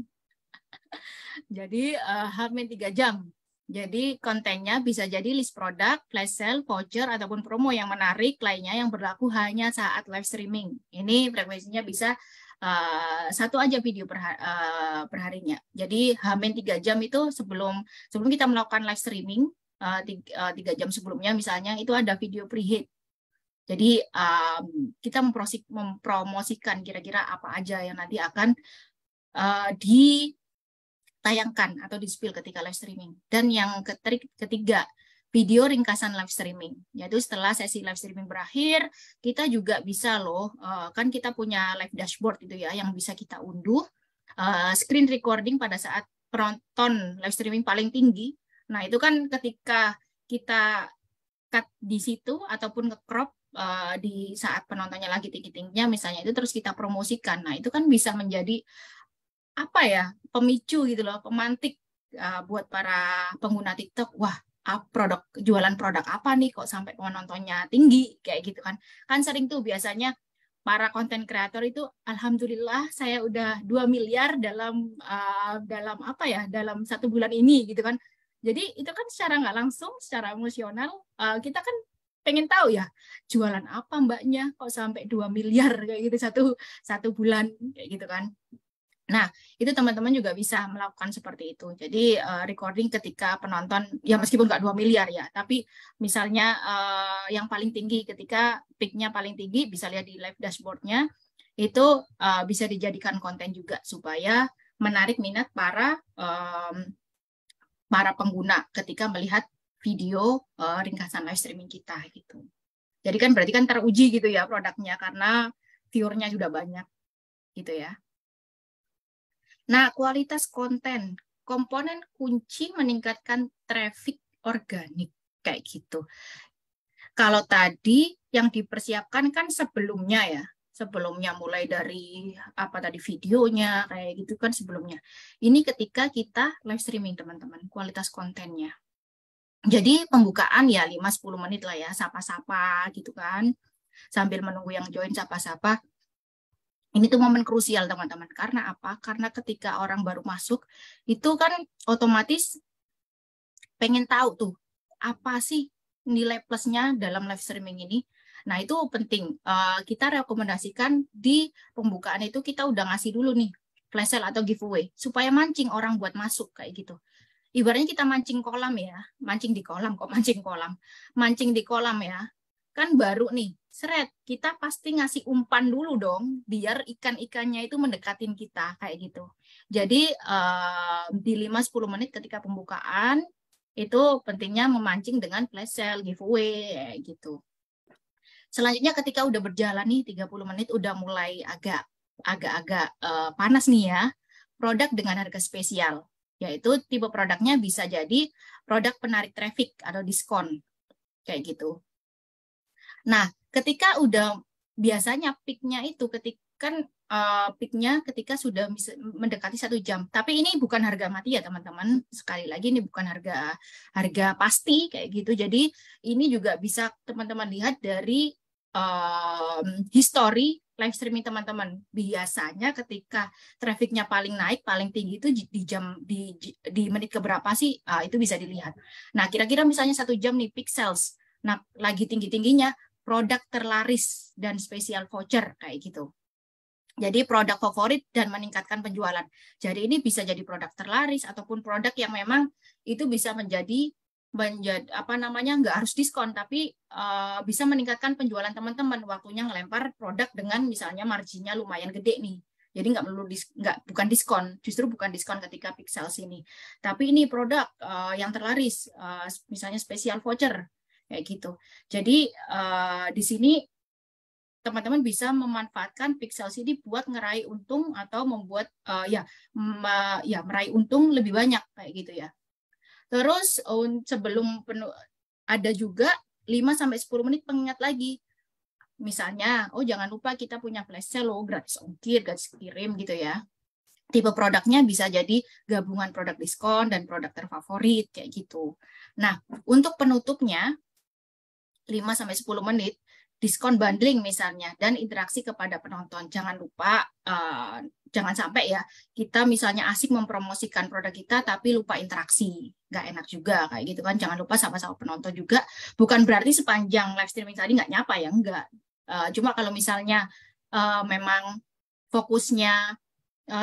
Jadi H-3 jam. Jadi kontennya bisa jadi list produk, flash sale, voucher, ataupun promo yang menarik lainnya yang berlaku hanya saat live streaming. Ini frekuensinya bisa 1 aja video per harinya. Jadi H-3 jam itu sebelum kita melakukan live streaming, 3 jam sebelumnya misalnya itu ada video pre-heat. Jadi kita mempromosikan kira-kira apa aja yang nanti akan ditayangkan atau di-spill ketika live streaming. Dan yang ketiga, video ringkasan live streaming. Yaitu setelah sesi live streaming berakhir, kita juga bisa loh, kan kita punya live dashboard itu ya, yang bisa kita unduh, screen recording pada saat penonton live streaming paling tinggi. Nah, itu kan ketika kita cut di situ ataupun nge-crop di saat penontonnya lagi tinggi-tingginya misalnya itu, terus kita promosikan. Nah, itu kan bisa menjadi apa ya, pemicu gitu loh, pemantik buat para pengguna TikTok. Wah, jualan produk apa nih kok sampai penontonnya tinggi kayak gitu kan. Kan sering tuh biasanya para konten kreator itu, alhamdulillah saya udah 2 miliar dalam apa ya, dalam 1 bulan ini gitu kan. Jadi itu kan secara nggak langsung, secara emosional, kita kan pengen tahu ya, jualan apa mbaknya kok sampai 2 miliar kayak gitu satu bulan kayak gitu kan. Nah, itu teman-teman juga bisa melakukan seperti itu. Jadi recording ketika penonton, ya meskipun nggak 2 miliar ya, tapi misalnya yang paling tinggi, ketika peak-nya paling tinggi, bisa lihat di live dashboard-nya, itu bisa dijadikan konten juga supaya menarik minat para pengguna ketika melihat video ringkasan live streaming kita gitu. Jadi kan berarti kan teruji gitu ya produknya karena viewernya sudah banyak gitu ya. Nah, kualitas konten, komponen kunci meningkatkan traffic organik kayak gitu. Kalau tadi yang dipersiapkan kan sebelumnya ya. Sebelumnya mulai dari apa tadi videonya kayak gitu kan sebelumnya. Ini ketika kita live streaming teman-teman, kualitas kontennya. Jadi pembukaan ya 5-10 menit lah ya, sapa-sapa gitu kan. Sambil menunggu yang join sapa-sapa. Ini tuh momen krusial teman-teman. Karena apa? Karena ketika orang baru masuk itu kan otomatis pengen tahu tuh apa sih nilai plusnya dalam live streaming ini. Nah, itu penting. Kita rekomendasikan di pembukaan itu kita udah ngasih dulu nih flash sale atau giveaway supaya mancing orang buat masuk kayak gitu. ibaratnya kita mancing kolam ya, mancing di kolam mancing di kolam ya, kan baru nih, seret, kita pasti ngasih umpan dulu dong, biar ikan-ikannya itu mendekatin kita, kayak gitu. Jadi di 5-10 menit ketika pembukaan, itu pentingnya memancing dengan flash sale, giveaway, gitu. Selanjutnya ketika udah berjalan nih, 30 menit udah mulai agak-agak panas nih ya, produk dengan harga spesial, yaitu tipe produknya bisa jadi produk penarik traffic atau diskon, kayak gitu. Nah, ketika udah biasanya peak-nya itu ketika sudah mendekati 1 jam. Tapi ini bukan harga mati ya teman-teman. Sekali lagi ini bukan harga pasti kayak gitu. Jadi ini juga bisa teman-teman lihat dari history live streaming teman-teman. Biasanya ketika trafficnya paling naik, paling tinggi itu di menit keberapa sih? Itu bisa dilihat. Nah, kira-kira misalnya 1 jam nih peak sales. Nah, lagi tinggi-tingginya produk terlaris dan spesial voucher kayak gitu. Jadi produk favorit dan meningkatkan penjualan. Jadi ini bisa jadi produk terlaris ataupun produk yang memang itu bisa menjadi apa namanya, nggak harus diskon, tapi bisa meningkatkan penjualan teman-teman. Waktunya ngelempar produk dengan misalnya marginnya lumayan gede nih. Jadi nggak perlu bukan diskon, justru bukan diskon ketika peak sales ini. Tapi ini produk yang terlaris, misalnya spesial voucher kayak gitu. Jadi di sini teman-teman bisa memanfaatkan peak sales ini buat ngeraih untung atau membuat meraih untung lebih banyak kayak gitu ya. Terus sebelum ada juga 5-10 menit pengingat lagi. Misalnya, jangan lupa kita punya flash sale gratis ongkir, gratis kirim gitu ya. Tipe produknya bisa jadi gabungan produk diskon dan produk terfavorit kayak gitu. Nah, untuk penutupnya 5-10 menit diskon bundling misalnya dan interaksi kepada penonton. Jangan lupa, jangan sampai ya kita misalnya asik mempromosikan produk kita tapi lupa interaksi. Nggak enak juga kayak gitu kan. Jangan lupa sama-sama penonton juga. Bukan berarti sepanjang live streaming tadi nggak nyapa ya, enggak. Cuma kalau misalnya memang fokusnya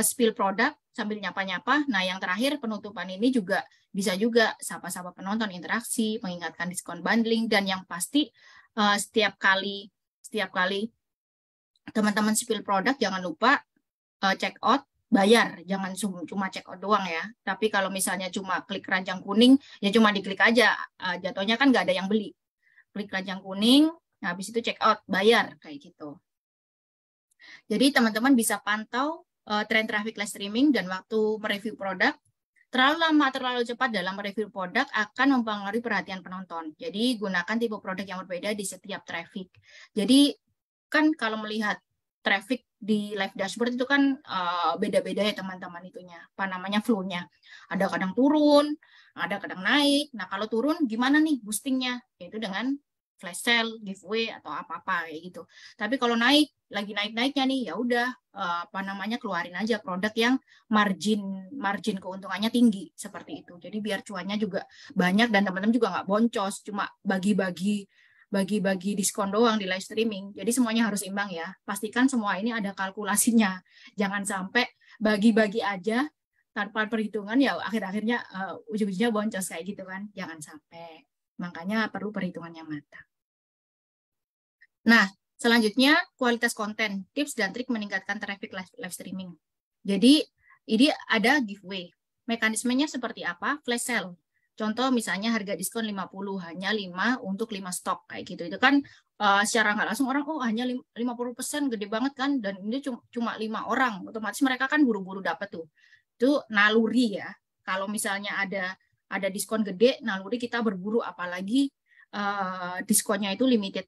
spill produk sambil nyapa-nyapa. Nah, yang terakhir penutupan ini juga bisa juga sapa-sapa penonton, interaksi, mengingatkan diskon bundling, dan yang pasti setiap kali teman-teman spill produk jangan lupa check out, bayar, jangan cuma check out doang ya. Tapi kalau misalnya cuma klik keranjang kuning, ya cuma diklik aja, jatuhnya kan nggak ada yang beli. Klik keranjang kuning, nah habis itu check out, bayar kayak gitu. Jadi teman-teman bisa pantau tren traffic live streaming dan waktu mereview produk. Terlalu lama, terlalu cepat dalam mereview produk akan mempengaruhi perhatian penonton. Jadi gunakan tipe produk yang berbeda di setiap traffic. Jadi kan kalau melihat traffic di live dashboard itu kan beda-beda ya teman-teman itunya. Apa namanya, flow-nya. Ada kadang turun, ada kadang naik. Nah kalau turun gimana nih boostingnya? Yaitu dengan flash sale, giveaway atau apa-apa kayak gitu. Tapi kalau lagi naik-naiknya nih, ya udah keluarin aja produk yang margin keuntungannya tinggi seperti itu. Jadi biar cuannya juga banyak dan teman-teman juga nggak boncos, cuma bagi-bagi diskon doang di live streaming. Jadi semuanya harus imbang ya. Pastikan semua ini ada kalkulasinya. Jangan sampai bagi-bagi aja tanpa perhitungan ya akhir-akhirnya ujung-ujungnya boncos kayak gitu kan. Jangan sampai. Makanya perlu perhitungannya matang. Nah, selanjutnya kualitas konten, tips dan trik meningkatkan traffic live streaming. Jadi ini ada giveaway. Mekanismenya seperti apa? Flash sale. Contoh misalnya harga diskon 50, hanya 5 untuk 5 stok kayak gitu. Itu kan secara nggak langsung orang hanya 50% gede banget kan, dan ini cuma 5 orang. Otomatis mereka kan buru-buru dapat tuh. Itu naluri ya. Kalau misalnya ada diskon gede, naluri kita berburu, apalagi diskonnya itu limited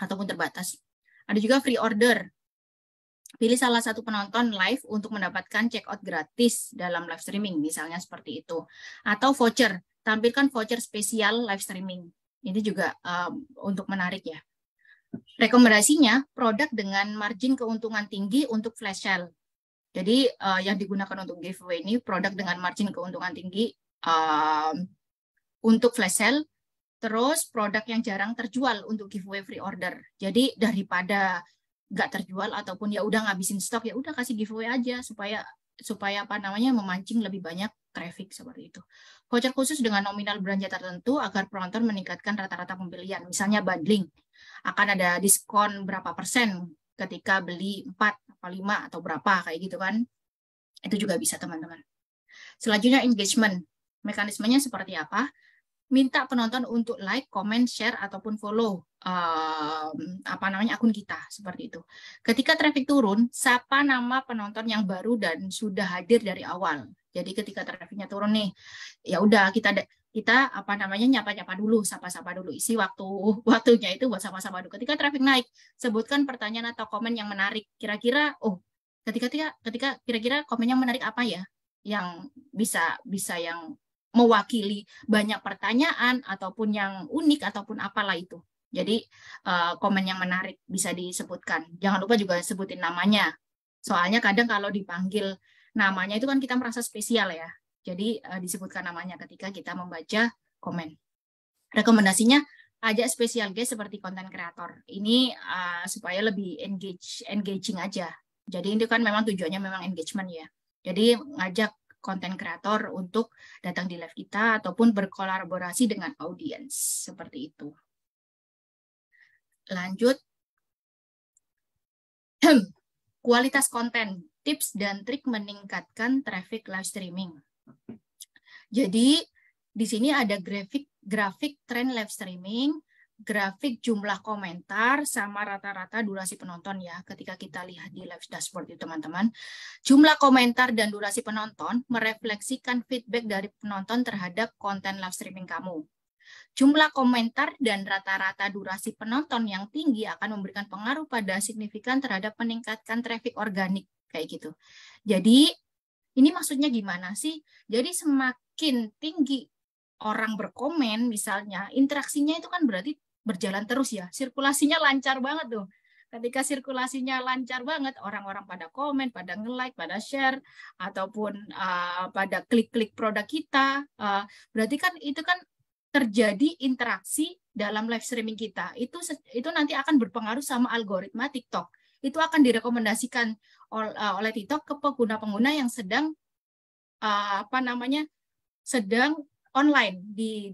ataupun terbatas. Ada juga free order. Pilih salah satu penonton live untuk mendapatkan check out gratis dalam live streaming, misalnya seperti itu. Atau voucher, tampilkan voucher spesial live streaming. Ini juga untuk menarik ya. Rekomendasinya, produk dengan margin keuntungan tinggi untuk flash sale. Jadi yang digunakan untuk giveaway ini produk dengan margin keuntungan tinggi untuk flash sale. Terus produk yang jarang terjual untuk giveaway free order. Jadi daripada nggak terjual ataupun ya udah ngabisin stok, ya udah kasih giveaway aja supaya apa namanya memancing lebih banyak traffic seperti itu. Voucher khusus dengan nominal belanja tertentu agar penonton meningkatkan rata-rata pembelian. Misalnya bundling, akan ada diskon berapa persen ketika beli 4 atau 5 atau berapa kayak gitu kan. Itu juga bisa teman-teman. Selanjutnya engagement. Mekanismenya seperti apa? Minta penonton untuk like, comment, share ataupun follow akun kita seperti itu. Ketika traffic turun, sapa nama penonton yang baru dan sudah hadir dari awal. Jadi ketika trafficnya turun nih, ya udah kita nyapa-nyapa dulu, sapa-sapa dulu, isi waktunya itu buat sapa-sapa dulu. Ketika traffic naik, sebutkan pertanyaan atau komen yang menarik. Kira-kira kira-kira komen yang menarik apa ya? Yang bisa yang mewakili banyak pertanyaan ataupun yang unik ataupun apalah itu. Jadi komen yang menarik bisa disebutkan. Jangan lupa juga sebutin namanya. Soalnya kadang kalau dipanggil namanya itu kan kita merasa spesial ya. Jadi disebutkan namanya ketika kita membaca komen. Rekomendasinya ajak spesial guest seperti konten kreator. Ini supaya lebih engaging aja. Jadi itu kan memang tujuannya memang engagement ya. Jadi ngajak konten kreator untuk datang di live kita ataupun berkolaborasi dengan audiens seperti itu. Lanjut. Kualitas konten, tips dan trik meningkatkan traffic live streaming. Jadi di sini ada grafik tren live streaming, grafik jumlah komentar sama rata-rata durasi penonton ya. Ketika kita lihat di live dashboard itu teman-teman, jumlah komentar dan durasi penonton merefleksikan feedback dari penonton terhadap konten live streaming kamu. Jumlah komentar dan rata-rata durasi penonton yang tinggi akan memberikan pengaruh pada signifikan terhadap meningkatkan traffic organik kayak gitu. Jadi ini maksudnya gimana sih? Jadi semakin tinggi orang berkomen misalnya, interaksinya itu kan berarti berjalan terus ya, sirkulasinya lancar banget tuh. Ketika sirkulasinya lancar banget, orang-orang pada komen, pada nge-like, pada share, ataupun pada klik-klik produk kita, berarti kan itu kan terjadi interaksi dalam live streaming kita. Itu nanti akan berpengaruh sama algoritma TikTok. Itu akan direkomendasikan oleh TikTok ke pengguna-pengguna yang sedang sedang online di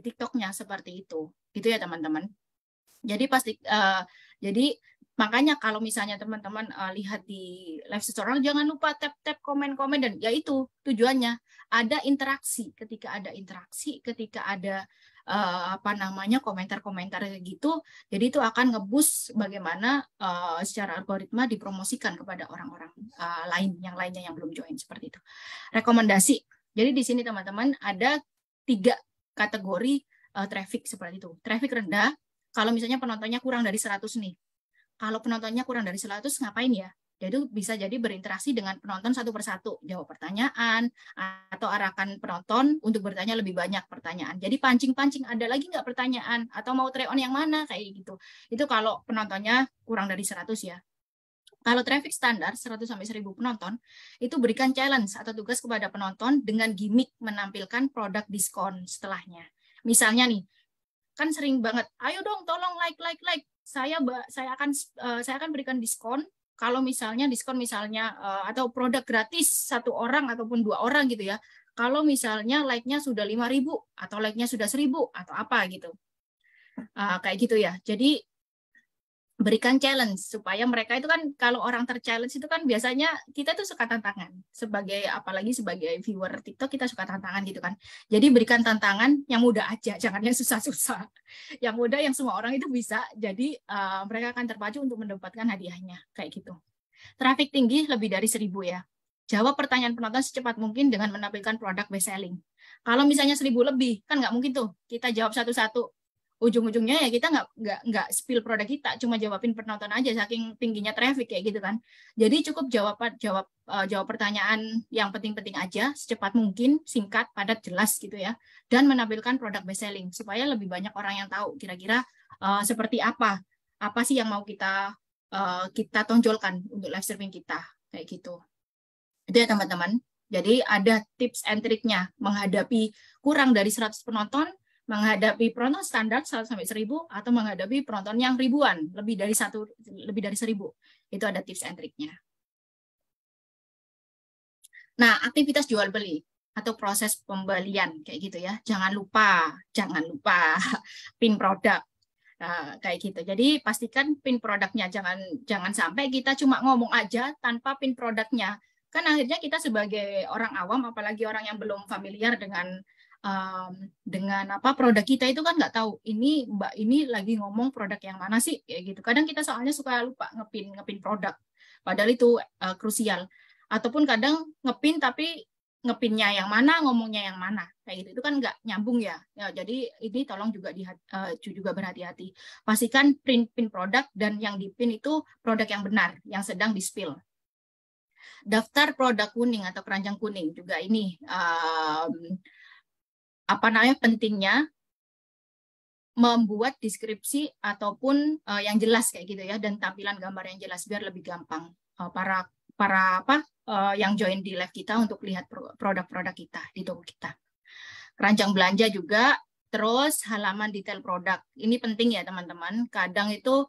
TikToknya seperti itu. Gitu ya teman-teman. Jadi makanya kalau misalnya teman-teman lihat di live tutorial, jangan lupa tap komen-komen, dan ya itu tujuannya ada interaksi. Ketika ada komentar-komentar gitu, jadi itu akan nge-boost bagaimana secara algoritma dipromosikan kepada orang-orang lainnya yang belum join seperti itu. Rekomendasi. Jadi di sini teman-teman ada 3 kategori traffic seperti itu. Traffic rendah, kalau misalnya penontonnya kurang dari 100 nih. Kalau penontonnya kurang dari 100 ngapain ya? Jadi bisa jadi berinteraksi dengan penonton satu persatu, jawab pertanyaan, atau arahkan penonton untuk bertanya lebih banyak pertanyaan. Jadi pancing-pancing, ada lagi nggak pertanyaan? Atau mau try on yang mana? Kayak gitu. Itu kalau penontonnya kurang dari 100 ya. Kalau traffic standar 100-1000 penonton, itu berikan challenge atau tugas kepada penonton dengan gimmick menampilkan produk diskon setelahnya. Misalnya nih, kan sering banget, ayo dong tolong like. Saya akan berikan diskon kalau misalnya atau produk gratis 1 orang ataupun 2 orang gitu ya. Kalau misalnya like-nya sudah 5.000 atau like-nya sudah 1.000 atau apa gitu. Kayak gitu ya. Jadi berikan challenge supaya mereka itu kan, kalau orang terchallenge itu kan biasanya kita tuh suka tantangan, apalagi sebagai viewer TikTok kita suka tantangan gitu kan. Jadi berikan tantangan yang mudah aja, jangan yang susah-susah, yang mudah yang semua orang itu bisa. Jadi mereka akan terpacu untuk mendapatkan hadiahnya kayak gitu. Traffic tinggi lebih dari 1.000 ya. Jawab pertanyaan penonton secepat mungkin dengan menampilkan produk best selling. Kalau misalnya 1.000 lebih kan nggak mungkin tuh kita jawab satu-satu. Ujung-ujungnya ya kita nggak spill produk kita, cuma jawabin penonton aja saking tingginya traffic kayak gitu kan. Jadi cukup jawab pertanyaan yang penting-penting aja secepat mungkin, singkat, padat, jelas gitu ya, dan menampilkan produk best selling supaya lebih banyak orang yang tahu kira-kira seperti apa sih yang mau kita tonjolkan untuk live streaming kita kayak gitu. Itu ya teman-teman. Jadi ada tips and triknya menghadapi kurang dari 100 penonton, menghadapi penonton standar 100-1000 atau menghadapi penonton yang ribuan, lebih dari 1.000. Itu ada tips and triknya. Nah, aktivitas jual beli. atau proses pembelian kayak gitu ya. Jangan lupa PIN produk. Nah, kayak gitu. Jadi pastikan PIN produknya, jangan sampai kita cuma ngomong aja tanpa PIN produknya. Kan akhirnya kita sebagai orang awam, apalagi orang yang belum familiar dengan apa produk kita itu kan nggak tahu ini Mbak ini lagi ngomong produk yang mana sih kayak gitu. Kadang kita soalnya suka lupa ngepin produk. Padahal itu krusial. Ataupun kadang ngepin tapi ngepinnya yang mana, ngomongnya yang mana, kayak gitu. Itu kan nggak nyambung ya. Jadi ini tolong juga berhati-hati. Pastikan pin produk dan yang dipin itu produk yang benar, yang sedang di-spill. Daftar produk kuning atau keranjang kuning juga ini pentingnya membuat deskripsi ataupun yang jelas kayak gitu ya, dan tampilan gambar yang jelas biar lebih gampang yang join di live kita untuk lihat produk-produk kita di toko kita. Keranjang belanja juga, terus halaman detail produk. Ini penting ya teman-teman. Kadang itu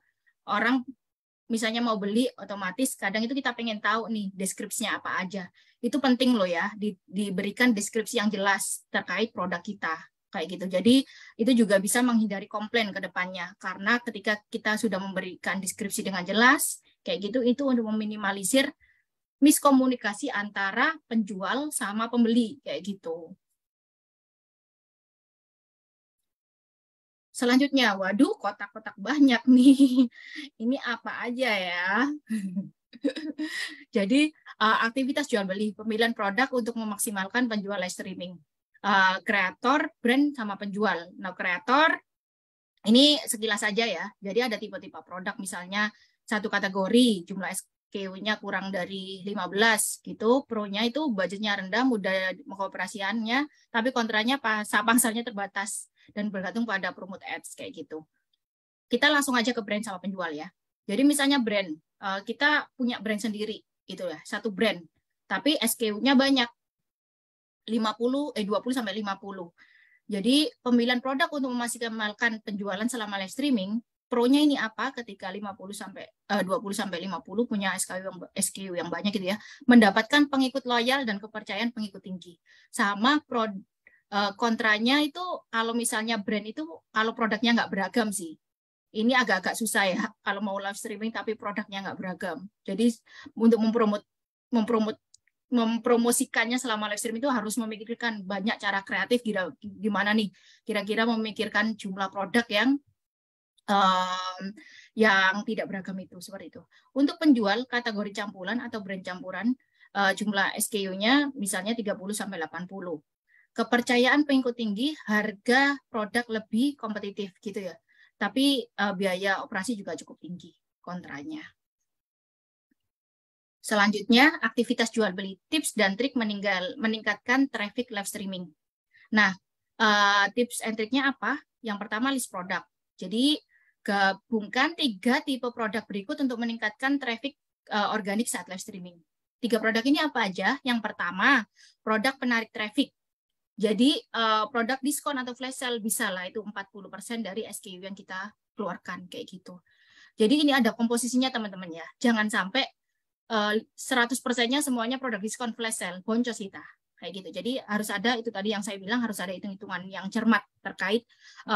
orang misalnya mau beli otomatis, kadang itu kita pengen tahu nih deskripsinya apa aja. Itu penting loh ya, diberikan deskripsi yang jelas terkait produk kita. Kayak gitu. Jadi itu juga bisa menghindari komplain ke depannya. Karena ketika kita sudah memberikan deskripsi dengan jelas, kayak gitu, itu untuk meminimalisir miskomunikasi antara penjual sama pembeli kayak gitu. Selanjutnya, waduh kotak-kotak banyak nih. Ini apa aja ya? Jadi aktivitas jual beli, pemilihan produk untuk memaksimalkan penjual live streaming. Kreator, brand sama penjual. Nah, kreator ini sekilas saja ya. Jadi ada tipe-tipe produk, misalnya satu kategori jumlah SKU-nya kurang dari 15 gitu, pro-nya itu budgetnya rendah, mudah mengoperasiannya, tapi kontranya pangsanya terbatas dan bergantung pada promote ads kayak gitu. Kita langsung aja ke brand sama penjual ya. Jadi misalnya brand, kita punya brand sendiri gitu ya, satu brand, tapi SKU-nya banyak, 20 sampai 50. Jadi pemilihan produk untuk memaksimalkan penjualan selama live streaming, pro-nya ini apa ketika 20 sampai 50 punya SKU yang banyak gitu ya, mendapatkan pengikut loyal dan kepercayaan pengikut tinggi. Sama kontranya itu kalau misalnya brand itu kalau produknya nggak beragam sih. Ini agak-agak susah ya kalau mau live streaming tapi produknya nggak beragam. Jadi untuk mempromosikannya selama live streaming itu harus memikirkan banyak cara kreatif gimana nih kira-kira memikirkan jumlah produk yang tidak beragam itu seperti itu. Untuk penjual kategori campuran atau brand campuran, jumlah SKU-nya misalnya 30 sampai 80. Kepercayaan pengikut tinggi, harga produk lebih kompetitif gitu ya. Tapi biaya operasi juga cukup tinggi kontranya. Selanjutnya, aktivitas jual beli, tips dan trik meningkatkan traffic live streaming. Nah, tips and triknya apa? Yang pertama list produk. Jadi gabungkan 3 tipe produk berikut untuk meningkatkan traffic organik saat live streaming. 3 produk ini apa aja? Yang pertama, produk penarik traffic. Jadi produk diskon atau flash sale bisa lah itu 40% dari SKU yang kita keluarkan kayak gitu. Jadi ini ada komposisinya teman-teman ya. Jangan sampai 100%-nya semuanya produk diskon flash sale, boncos kita. Kayak gitu. Jadi harus ada itu tadi yang saya bilang, harus ada hitung-hitungan yang cermat terkait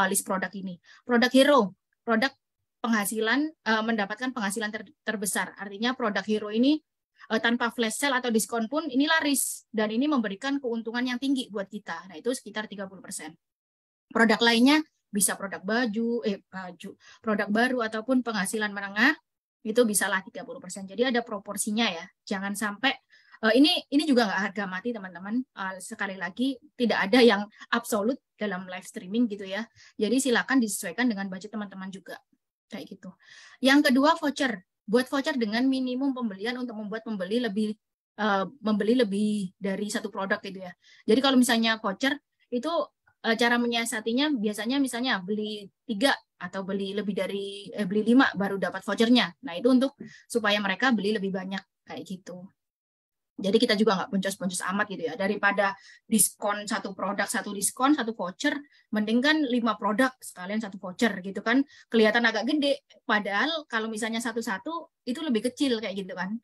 list produk ini. Produk hero, produk penghasilan mendapatkan penghasilan terbesar. Artinya produk hero ini tanpa flash sale atau diskon pun ini laris dan ini memberikan keuntungan yang tinggi buat kita. Nah, itu sekitar 30%. Produk lainnya bisa produk produk baru ataupun penghasilan menengah, itu bisalah 30%. Jadi ada proporsinya ya. Jangan sampai ini juga nggak harga mati teman-teman. Sekali lagi tidak ada yang absolut dalam live streaming gitu ya. Jadi silakan disesuaikan dengan budget teman-teman juga. Kayak gitu. Yang kedua voucher. Buat voucher dengan minimum pembelian untuk membuat membeli lebih dari satu produk gitu ya. Jadi kalau misalnya voucher itu cara menyiasatinya biasanya misalnya beli 3 atau beli lebih dari beli 5 baru dapat vouchernya. Nah itu untuk supaya mereka beli lebih banyak kayak gitu. Jadi kita juga nggak boncos-boncos amat gitu ya. Daripada diskon satu produk, satu diskon, satu voucher, mending kan 5 produk sekalian satu voucher gitu kan. Kelihatan agak gede. Padahal kalau misalnya satu-satu itu lebih kecil kayak gitu kan.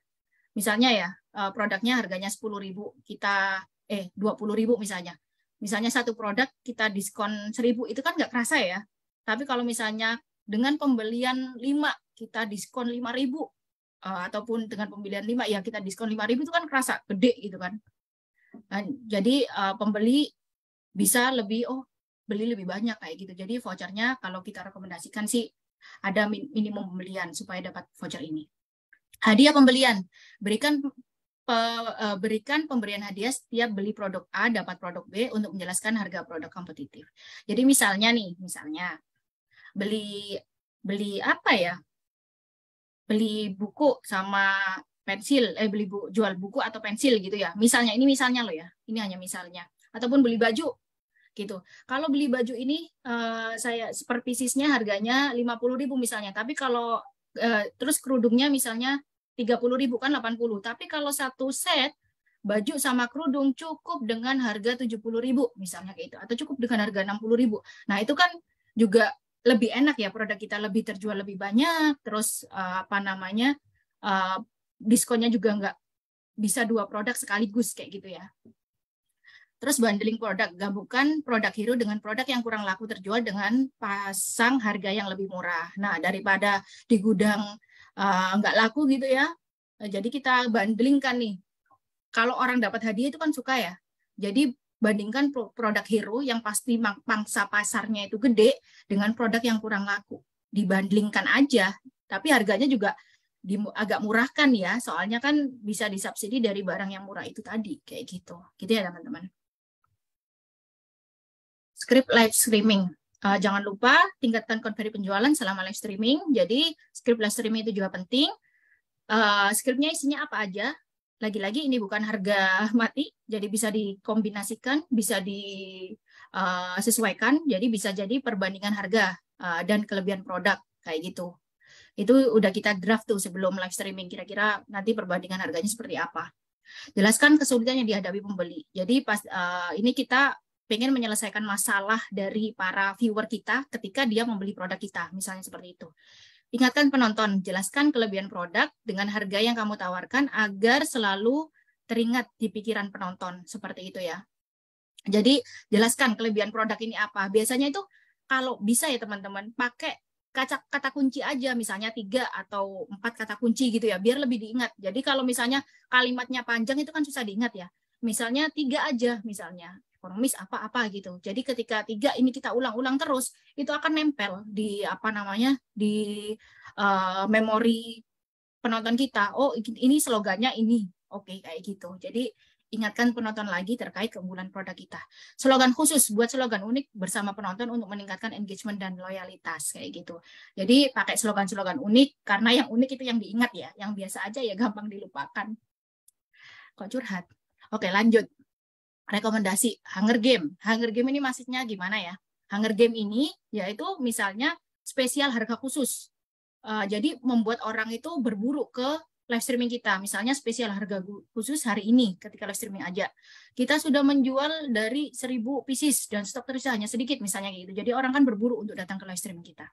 Misalnya ya produknya harganya 10.000, kita 20.000 misalnya. Misalnya satu produk kita diskon 1.000, itu kan nggak kerasa ya. Tapi kalau misalnya dengan pembelian 5 kita diskon 5.000, ataupun dengan pembelian 5 ya kita diskon 5.000, itu kan kerasa gede gitu kan. Nah, jadi pembeli bisa lebih beli lebih banyak kayak gitu. Jadi vouchernya kalau kita rekomendasikan sih ada minimum pembelian supaya dapat voucher ini. Hadiah pembelian, berikan pemberian hadiah setiap beli produk A dapat produk B untuk menjelaskan harga produk kompetitif. Jadi misalnya beli apa ya? Beli buku sama pensil, jual buku atau pensil gitu ya. Misalnya, ini misalnya loh ya. Ini hanya misalnya. Ataupun beli baju gitu. Kalau beli baju ini saya per piecesnya harganya 50.000 misalnya. Tapi kalau terus kerudungnya misalnya 30.000 kan 80. Tapi kalau satu set baju sama kerudung cukup dengan harga 70.000 misalnya kayak itu, atau cukup dengan harga 60.000. Nah, itu kan juga lebih enak ya, produk kita lebih terjual lebih banyak, terus diskonnya juga nggak bisa 2 produk sekaligus kayak gitu ya. Terus bundling produk, gabungkan produk hero dengan produk yang kurang laku terjual dengan pasang harga yang lebih murah. Nah, daripada di gudang nggak laku gitu ya, jadi kita bundlingkan nih. Kalau orang dapat hadiah itu kan suka ya. Jadi bandingkan produk hero yang pasti pangsa pasarnya itu gede dengan produk yang kurang laku. Dibandingkan aja, tapi harganya juga agak murahkan ya, soalnya kan bisa disubsidi dari barang yang murah itu tadi, kayak gitu. Gitu ya teman-teman. Script live streaming. Jangan lupa tingkatkan konversi penjualan selama live streaming. Jadi script live streaming itu juga penting. Scriptnya isinya apa aja? Lagi-lagi ini bukan harga mati, jadi bisa dikombinasikan, bisa disesuaikan, jadi bisa jadi perbandingan harga dan kelebihan produk kayak gitu. Itu udah kita draft tuh sebelum live streaming, kira-kira nanti perbandingan harganya seperti apa. Jelaskan kesulitan yang dihadapi pembeli. Jadi pas ini kita pengen menyelesaikan masalah dari para viewer kita ketika dia membeli produk kita, misalnya seperti itu. Ingatkan penonton, jelaskan kelebihan produk dengan harga yang kamu tawarkan agar selalu teringat di pikiran penonton, seperti itu ya. Jadi jelaskan kelebihan produk ini apa. Biasanya itu kalau bisa ya teman-teman, pakai kata kunci aja, misalnya 3 atau 4 kata kunci gitu ya, biar lebih diingat. Jadi kalau misalnya kalimatnya panjang itu kan susah diingat ya. Misalnya 3 aja, misalnya ekonomis apa-apa gitu. Jadi ketika 3 ini kita ulang-ulang terus, itu akan nempel di di memori penonton kita. Oh, ini slogannya ini. Oke, kayak gitu. Jadi ingatkan penonton lagi terkait keunggulan produk kita. Slogan khusus, buat slogan unik bersama penonton untuk meningkatkan engagement dan loyalitas kayak gitu. Jadi pakai slogan-slogan unik karena yang unik itu yang diingat ya, yang biasa aja ya gampang dilupakan. Kok curhat? Oke, lanjut. Rekomendasi Hunger Game. Hunger Game ini maksudnya gimana ya? Hunger Game ini yaitu misalnya spesial harga khusus. Jadi membuat orang itu berburu ke live streaming kita, misalnya spesial harga khusus hari ini ketika live streaming aja. Kita sudah menjual dari 1.000 pieces dan stok tersisa hanya sedikit misalnya gitu. Jadi orang kan berburu untuk datang ke live streaming kita.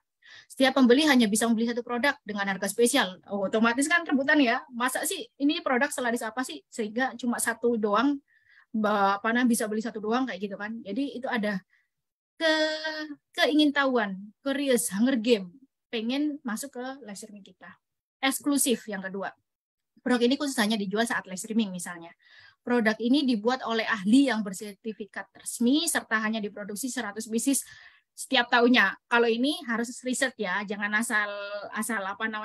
Setiap pembeli hanya bisa membeli satu produk dengan harga spesial. Otomatis kan rebutan ya. Masa sih ini produk selaris apa sih sehingga cuma satu doang bisa beli satu doang kayak gitu kan. Jadi itu ada keingintahuan, curious, hunger game, pengen masuk ke live streaming kita. Eksklusif yang kedua. Produk ini khusus hanya dijual saat live streaming misalnya. Produk ini dibuat oleh ahli yang bersertifikat resmi serta hanya diproduksi 100 pieces setiap tahunnya. Kalau ini harus riset ya, jangan asal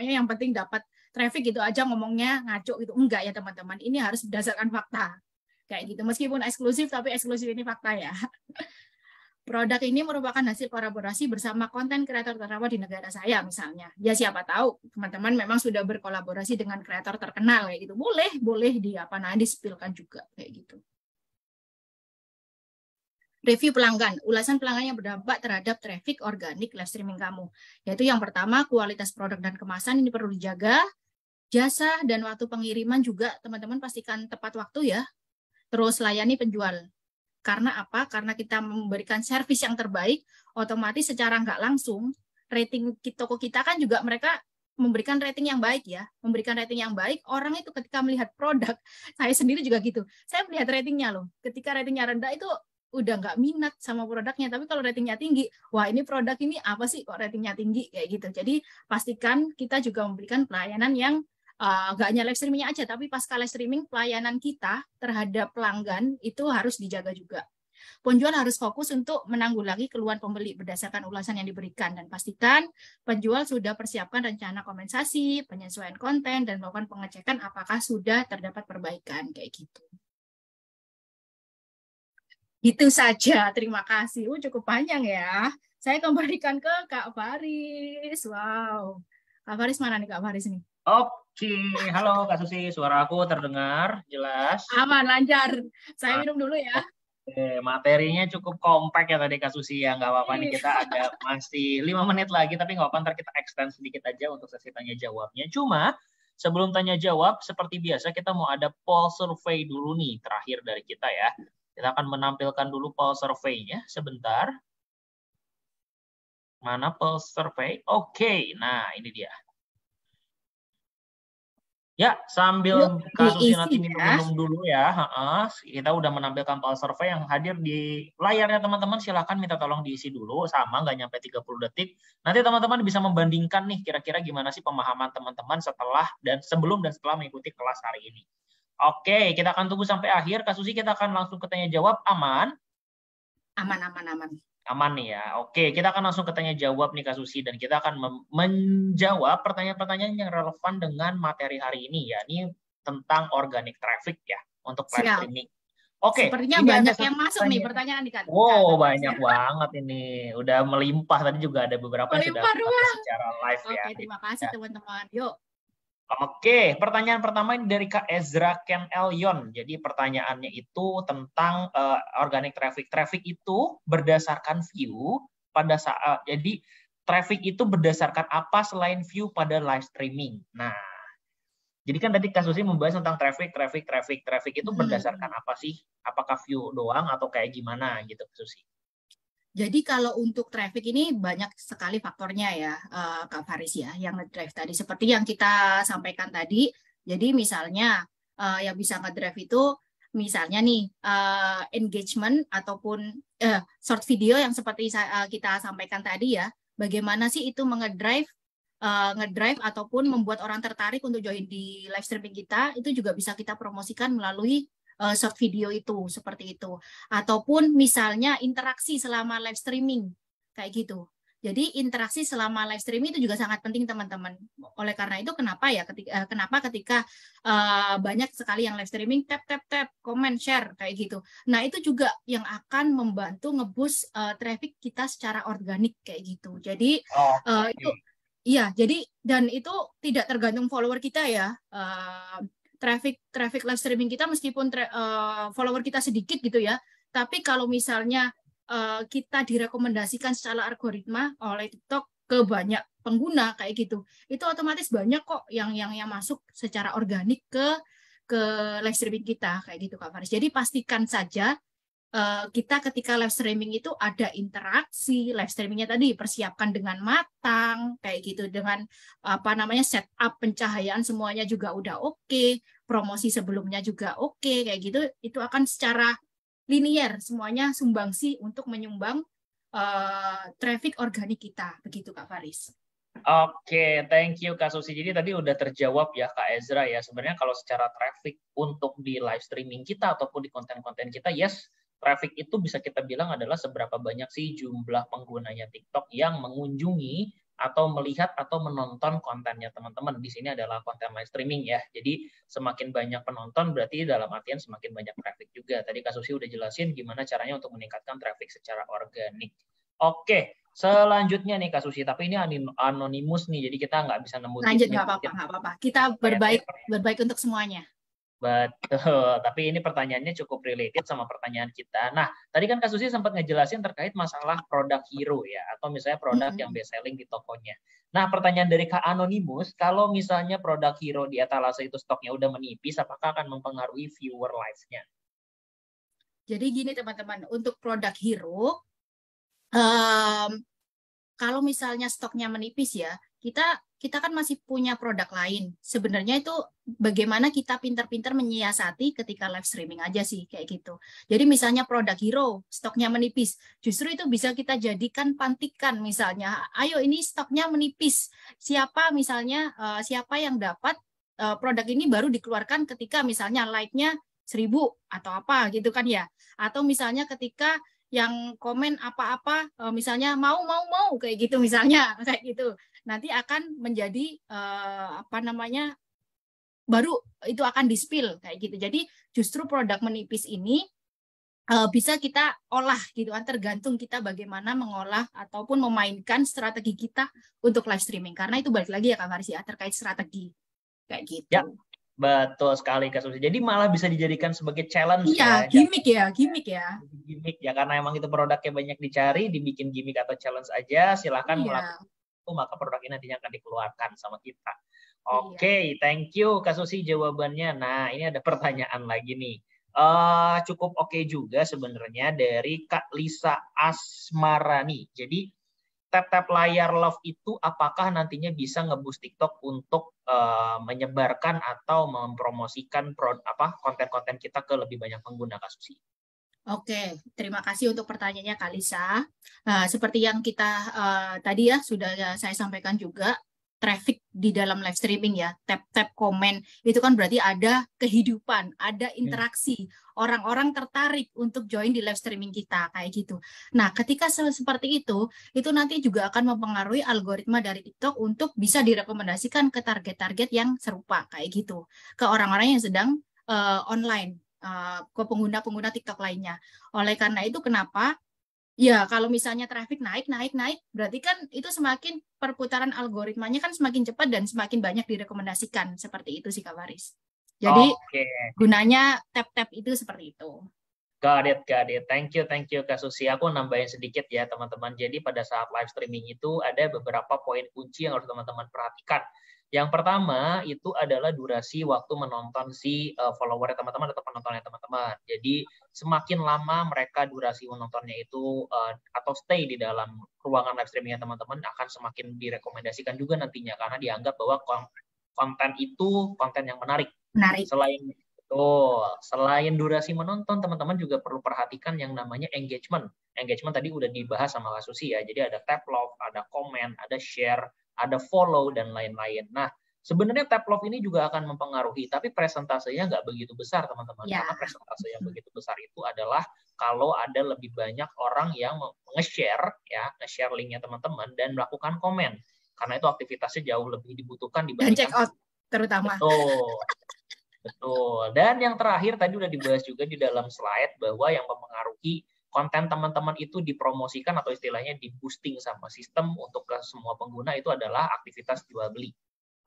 yang penting dapat traffic gitu aja ngomongnya ngaco gitu. Enggak ya teman-teman, ini harus berdasarkan fakta. Kayak gitu, meskipun eksklusif tapi eksklusif ini fakta ya. Produk ini merupakan hasil kolaborasi bersama konten kreator ternama di negara saya misalnya. Ya siapa tahu teman-teman memang sudah berkolaborasi dengan kreator terkenal kayak gitu. Boleh di-spill-kan juga kayak gitu. Review pelanggan, ulasan pelanggan yang berdampak terhadap traffic organik live streaming kamu. Yaitu yang pertama, kualitas produk dan kemasan ini perlu dijaga. Jasa dan waktu pengiriman juga teman-teman pastikan tepat waktu ya. Terus layani penjual. Karena apa? Karena kita memberikan servis yang terbaik, otomatis secara nggak langsung rating toko kita kan juga mereka memberikan rating yang baik ya, memberikan rating yang baik. Orang itu ketika melihat produk, saya sendiri juga gitu. Saya melihat ratingnya loh. Ketika ratingnya rendah itu udah nggak minat sama produknya. Tapi kalau ratingnya tinggi, wah ini produk ini apa sih kok ratingnya tinggi kayak gitu. Jadi pastikan kita juga memberikan pelayanan yang nggak hanya live streamingnya aja, tapi pasca live streaming pelayanan kita terhadap pelanggan itu harus dijaga juga. Penjual harus fokus untuk menanggulangi keluhan pembeli berdasarkan ulasan yang diberikan dan pastikan penjual sudah persiapkan rencana kompensasi, penyesuaian konten, dan melakukan pengecekan apakah sudah terdapat perbaikan kayak gitu. Itu saja, terima kasih. Cukup panjang ya. Saya kembalikan ke Kak Faris. Wow. Kak Faris mana nih Kak Faris nih? Oke, halo Kak Susi, suara aku terdengar jelas? Aman, lancar. Saya minum dulu ya. Oke, materinya cukup kompak ya tadi Kak Susi ya, nggak apa-apa nih, kita ada masih 5 menit lagi, tapi nggak apa-apa, ntar kita extend sedikit aja untuk sesi tanya jawabnya. Cuma sebelum tanya jawab, seperti biasa kita mau ada poll survei dulu nih, terakhir dari kita ya. Kita akan menampilkan dulu poll survei-nya sebentar. Mana poll survei? Oke, nah ini dia. Ya, sambil Kak Susi nanti minum-minum dulu ya. Kita udah menampilkan poll survei yang hadir di layarnya teman-teman. Silakan minta tolong diisi dulu, sama nggak nyampe 30 detik. Nanti teman-teman bisa membandingkan nih kira-kira gimana sih pemahaman teman-teman setelah dan sebelum dan setelah mengikuti kelas hari ini. Oke, kita akan tunggu sampai akhir. Kak Susi, kita akan langsung ke tanya jawab. Aman? Aman. Aman nih ya. Oke, kita akan langsung ke tanya jawab nih Kak Susi, dan kita akan menjawab pertanyaan-pertanyaan yang relevan dengan materi hari ini ya. Ini tentang organic traffic ya untuk live streaming. Oke, sepertinya banyak yang masuk nih pertanyaan nih Kak. Wow, banyak banget ini. Udah melimpah, tadi juga ada beberapa yang sudah secara live ya. Oke, terima kasih teman-teman. Yuk. Oke, pertanyaan pertama ini dari Kak Ezra Ken Elyon. Jadi pertanyaannya itu tentang organic traffic. Traffic itu berdasarkan view pada saat, jadi traffic itu berdasarkan apa selain view pada live streaming. Nah, jadi kan tadi Kak Susi membahas tentang traffic itu berdasarkan apa sih? Apakah view doang atau kayak gimana gitu Kak Susi? Jadi kalau untuk traffic ini banyak sekali faktornya ya, Kak Faris ya, yang ngedrive tadi. Seperti yang kita sampaikan tadi, jadi misalnya yang bisa ngedrive itu, misalnya nih, engagement ataupun short video yang seperti kita sampaikan tadi ya, bagaimana sih itu ngedrive ataupun membuat orang tertarik untuk join di live streaming kita, itu juga bisa kita promosikan melalui short video itu, seperti itu. Ataupun misalnya interaksi selama live streaming, kayak gitu. Jadi interaksi selama live streaming itu juga sangat penting teman-teman. Oleh karena itu kenapa ketika banyak sekali yang live streaming tap, comment, share, kayak gitu. Nah itu juga yang akan membantu nge-boost traffic kita secara organik kayak gitu. Jadi itu, iya, jadi dan itu tidak tergantung follower kita ya. Traffic live streaming kita meskipun follower kita sedikit gitu ya, tapi kalau misalnya kita direkomendasikan secara algoritma oleh TikTok ke banyak pengguna kayak gitu, itu otomatis banyak kok yang masuk secara organik ke live streaming kita kayak gitu Kak Faris. Jadi pastikan saja kita ketika live streaming itu ada interaksi, live streamingnya tadi persiapkan dengan matang kayak gitu, dengan setup pencahayaan semuanya juga udah oke, promosi sebelumnya juga oke kayak gitu, itu akan secara linear semuanya sumbangsi untuk menyumbang traffic organik kita, begitu Kak Faris. Oke, thank you Kak Susi. Jadi tadi udah terjawab ya Kak Ezra ya. Sebenarnya kalau secara traffic untuk di live streaming kita ataupun di konten-konten kita, yes, traffic itu bisa kita bilang adalah seberapa banyak sih jumlah penggunanya TikTok yang mengunjungi atau melihat atau menonton kontennya teman-teman. Di sini adalah konten live streaming ya. Jadi semakin banyak penonton berarti dalam artian semakin banyak traffic juga. Tadi Kak Susi udah jelasin gimana caranya untuk meningkatkan traffic secara organik. Oke, selanjutnya nih Kak Susi, tapi ini anonimus nih, jadi kita nggak bisa nemu. Lanjut, nggak apa-apa. Kita berbaik untuk semuanya. Betul, tapi ini pertanyaannya cukup related sama pertanyaan kita. Nah, tadi kan Kak Susi sempat ngejelasin terkait masalah produk hero ya, atau misalnya produk yang best selling di tokonya. Nah, pertanyaan dari Kak Anonymous, kalau misalnya produk hero di etalase itu stoknya udah menipis, apakah akan mempengaruhi viewer live-nya? Jadi gini teman-teman, untuk produk hero, kalau misalnya stoknya menipis ya, kita kita kan masih punya produk lain. Sebenarnya itu bagaimana kita pintar-pintar menyiasati ketika live streaming aja sih, kayak gitu. Jadi misalnya produk hero, stoknya menipis, justru itu bisa kita jadikan pantikan misalnya, ayo ini stoknya menipis, siapa misalnya, siapa yang dapat produk ini baru dikeluarkan ketika misalnya like-nya 1000 atau apa gitu kan ya. Atau misalnya ketika yang komen apa-apa misalnya mau kayak gitu misalnya kayak gitu nanti akan menjadi apa namanya baru itu akan di-spill kayak gitu. Jadi justru produk menipis ini bisa kita olah gitu kan, tergantung kita bagaimana mengolah ataupun memainkan strategi kita untuk live streaming, karena itu balik lagi ya Kak Faris ya, terkait strategi kayak gitu. Ya, betul sekali Kak Susi. Jadi malah bisa dijadikan sebagai challenge ya. ya. Gimmick ya. Gimmick ya, karena emang itu produknya banyak dicari, dibikin gimmick atau challenge aja, silahkan melakukan itu, maka produk ini nantinya akan dikeluarkan sama kita. Oke, thank you Kak Susi jawabannya. Nah, ini ada pertanyaan lagi nih. Cukup oke juga sebenarnya dari Kak Lisa Asmarani. Jadi tap-tap layar love itu apakah nantinya bisa nge-boost TikTok untuk menyebarkan atau mempromosikan konten-konten kita ke lebih banyak pengguna, Kak Susi? Oke, terima kasih untuk pertanyaannya Kak Lisa. Seperti yang kita tadi ya sudah saya sampaikan juga, traffic di dalam live streaming ya, tap-tap komen, itu kan berarti ada kehidupan, ada interaksi, orang-orang tertarik untuk join di live streaming kita, kayak gitu. Nah, ketika seperti itu nanti juga akan mempengaruhi algoritma dari TikTok untuk bisa direkomendasikan ke target-target yang serupa, kayak gitu, ke orang-orang yang sedang online, ke pengguna-pengguna TikTok lainnya. Oleh karena itu, kenapa? Ya, kalau misalnya traffic naik, berarti kan itu semakin perputaran algoritmanya kan semakin cepat dan semakin banyak direkomendasikan. Seperti itu sih, Kak Faris. Jadi, gunanya tap-tap itu seperti itu. Got it. Thank you Kak Susi. Aku nambahin sedikit ya teman-teman. Jadi pada saat live streaming itu ada beberapa poin kunci yang harus teman-teman perhatikan. Yang pertama itu adalah durasi waktu menonton si follower teman-teman atau penontonnya teman-teman. Jadi semakin lama mereka durasi menontonnya itu atau stay di dalam ruangan live streamingnya teman-teman akan semakin direkomendasikan juga nantinya, karena dianggap bahwa konten itu konten yang menarik. Selain durasi menonton, teman-teman juga perlu perhatikan yang namanya engagement. Engagement tadi udah dibahas sama Kak Susi ya. Jadi ada tap love, ada comment, ada share, ada follow, dan lain-lain. Nah, sebenarnya tap love ini juga akan mempengaruhi, tapi presentasenya nggak begitu besar, teman-teman. Karena presentase yang begitu besar itu adalah kalau ada lebih banyak orang yang nge-share linknya teman-teman dan melakukan komen. Karena itu aktivitasnya jauh lebih dibutuhkan dibandingkan. Dan check out terutama. Betul. Dan yang terakhir tadi udah dibahas juga di dalam slide bahwa yang mempengaruhi konten teman-teman itu dipromosikan atau istilahnya di boosting sama sistem untuk ke semua pengguna itu adalah aktivitas jual beli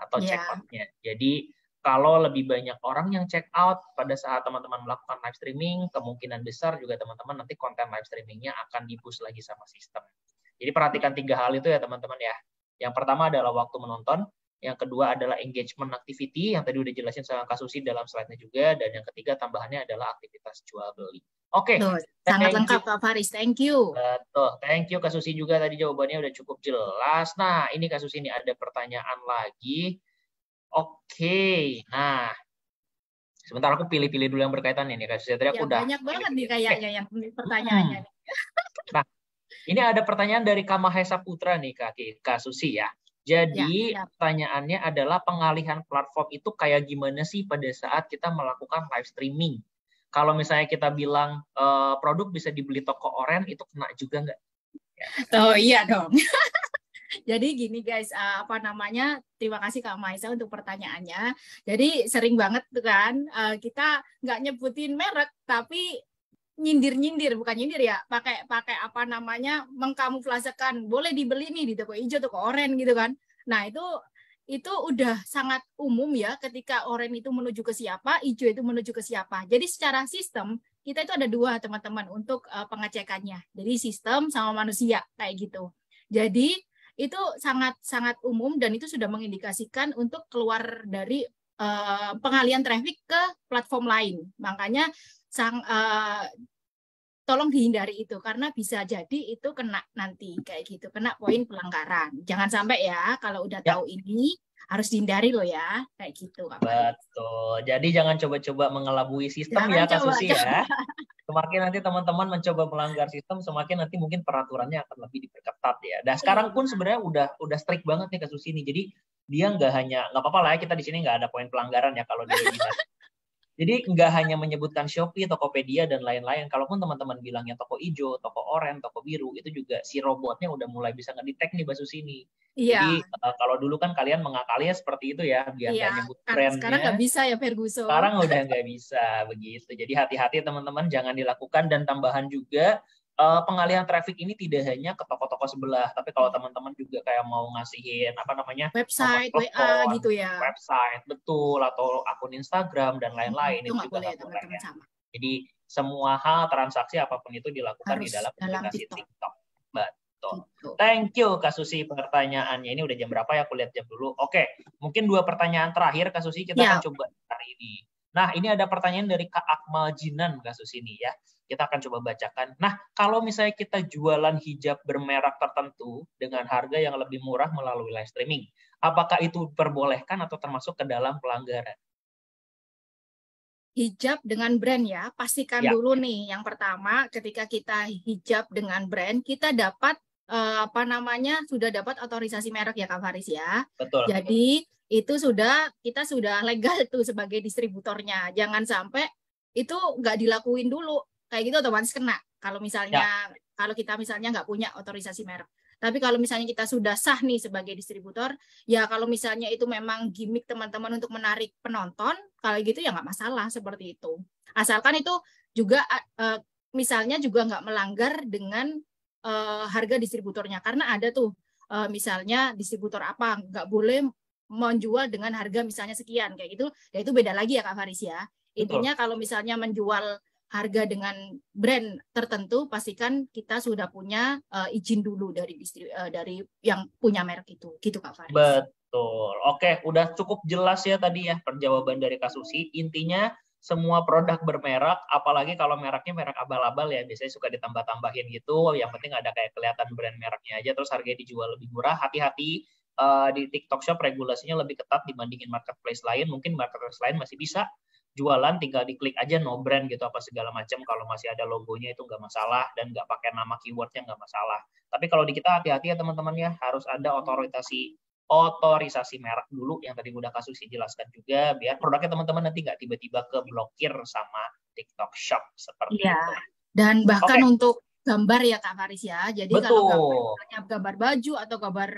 atau check out-nya. Jadi kalau lebih banyak orang yang check out pada saat teman-teman melakukan live streaming, kemungkinan besar juga teman-teman nanti konten live streamingnya akan di boost lagi sama sistem. Jadi perhatikan 3 hal itu ya teman-teman ya. Yang pertama adalah waktu menonton, yang kedua adalah engagement activity yang tadi udah jelasin sama Kak Susi dalam slide-nya juga, dan yang ketiga tambahannya adalah aktivitas jual beli. Oke. Sangat lengkap Kak Faris, thank you. Betul, thank you Kak Susi juga, tadi jawabannya udah cukup jelas. Nah, ini Kak Susi ini ada pertanyaan lagi. Oke, nah sebentar aku pilih-pilih dulu yang berkaitan ini Kak Susi. Tadi aku udah banyak banget nih kayaknya yang pertanyaannya. Nah, ini ada pertanyaan dari Kamahesa Putra nih Kak Susi ya. Jadi pertanyaannya adalah pengalihan platform itu kayak gimana sih pada saat kita melakukan live streaming? Kalau misalnya kita bilang produk bisa dibeli toko oren, itu kena juga nggak? Oh iya dong. Jadi gini guys, terima kasih Kak Maisa untuk pertanyaannya. Jadi sering banget tuh kan, kita nggak nyebutin merek, tapi nyindir, bukan nyindir ya, pakai mengkamuflasekan, boleh dibeli nih di toko hijau, toko oren gitu kan. Nah itu udah sangat umum ya, ketika oren itu menuju ke siapa, hijau itu menuju ke siapa. Jadi secara sistem kita itu ada 2 teman-teman untuk pengecekannya. Jadi sistem sama manusia kayak gitu. Jadi itu sangat umum dan itu sudah mengindikasikan untuk keluar dari pengalian traffic ke platform lain. Makanya tolong dihindari itu karena bisa jadi itu kena nanti kayak gitu, kena poin pelanggaran. Jangan sampai ya kalau udah Ya. tahu ini harus dihindari loh ya, kayak gitu Kak Faris. Betul. Jadi jangan coba-coba mengelabui sistem Jangan ya Kak coba. Susi ya. Semakin nanti teman-teman mencoba melanggar sistem, semakin nanti mungkin peraturannya akan lebih diperketat ya. Dan sekarang pun sebenarnya udah strict banget nih Kak Susi nih. Jadi dia nggak apa-apa lah ya, kita di sini nggak ada poin pelanggaran ya kalau di webinar. Jadi nggak hanya menyebutkan Shopee, Tokopedia, dan lain-lain. Kalaupun teman-teman bilangnya toko hijau, toko oranye, toko biru, itu juga si robotnya udah mulai bisa ngedetect nih Mbak Susi nih. Jadi Iya, kalau dulu kan kalian mengakalinya seperti itu ya, biar nggak iya. nyebut Sekarang brandnya. nggak bisa ya Ferguson. Sekarang udah nggak bisa begitu. Jadi hati-hati teman-teman, jangan dilakukan. Dan tambahan juga, pengalihan traffic ini tidak hanya ke toko-toko sebelah, tapi kalau teman-teman juga kayak mau ngasihin apa namanya nomor Website, WA telepon, gitu ya. website, betul, atau akun Instagram dan lain-lain, Itu itu nggak juga boleh nggak boleh teman-teman ya. sama. Jadi semua hal transaksi apapun itu dilakukan di Harus dalam dalam aplikasi TikTok. TikTok. Betul. Gitu. Thank you Kak Susi pertanyaannya. Ini udah jam berapa ya? Aku lihat jam dulu. Oke, mungkin 2 pertanyaan terakhir Kak Susi kita akan coba hari ini. Nah, ini ada pertanyaan dari Kak Akmal Jinan Kak Susi ini ya. Kita akan coba bacakan. Nah, kalau misalnya kita jualan hijab bermerek tertentu dengan harga yang lebih murah melalui live streaming, apakah itu diperbolehkan atau termasuk ke dalam pelanggaran? Hijab dengan brand ya, pastikan dulu nih. Yang pertama, ketika kita hijab dengan brand, kita dapat sudah dapat otorisasi merek ya Kak Faris ya. Betul. Jadi itu kita sudah legal tuh sebagai distributornya. Jangan sampai itu nggak dilakuin dulu, kayak gitu otomatis kena. Kalau kita misalnya nggak punya otorisasi merek. Tapi kalau misalnya kita sudah sah nih sebagai distributor, ya kalau misalnya itu memang gimmick teman-teman untuk menarik penonton, kalau gitu ya nggak masalah seperti itu. Asalkan itu juga misalnya juga nggak melanggar dengan harga distributornya. Karena ada tuh misalnya distributor apa nggak boleh menjual dengan harga misalnya sekian kayak gitu, ya itu beda lagi ya Kak Faris ya. Intinya kalau misalnya menjual harga dengan brand tertentu, pastikan kita sudah punya izin dulu dari yang punya merek itu, gitu Kak Faris. Betul. Oke, udah cukup jelas ya tadi ya perjawaban dari Kak Susi. Intinya semua produk bermerek, apalagi kalau mereknya merek abal-abal ya, biasanya suka ditambah-tambahin gitu. Yang penting ada kayak kelihatan brand mereknya aja, terus harganya dijual lebih murah. Hati-hati di TikTok Shop regulasinya lebih ketat dibandingin marketplace lain. Mungkin marketplace lain masih bisa jualan tinggal diklik aja no brand gitu apa segala macam, kalau masih ada logonya itu nggak masalah dan nggak pakai nama keywordnya nggak masalah. Tapi kalau di kita hati-hati ya teman-teman ya, harus ada otorisasi merek dulu yang tadi udah Kak Susi jelaskan juga, biar produknya teman-teman nanti nggak tiba-tiba keblokir sama TikTok Shop seperti itu. Dan bahkan untuk gambar ya Kak Faris ya, jadi betul. Kalau gambar baju atau gambar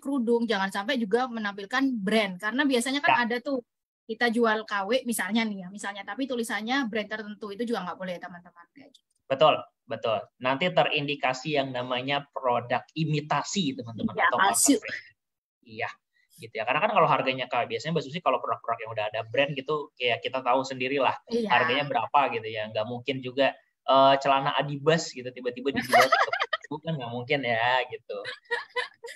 kerudung, jangan sampai juga menampilkan brand, karena biasanya kan ada tuh kita jual KW misalnya nih ya, tapi tulisannya brand tertentu, itu juga nggak boleh ya teman-teman. Betul. Nanti terindikasi yang namanya produk imitasi teman-teman, atau palsu. Iya, gitu ya. Karena kan kalau harganya biasanya Mbak Susi kalau produk-produk yang udah ada brand gitu, kayak kita tahu sendirilah harganya berapa gitu ya. Nggak mungkin juga celana Adibas gitu tiba-tiba dijual bukan, nggak mungkin ya gitu.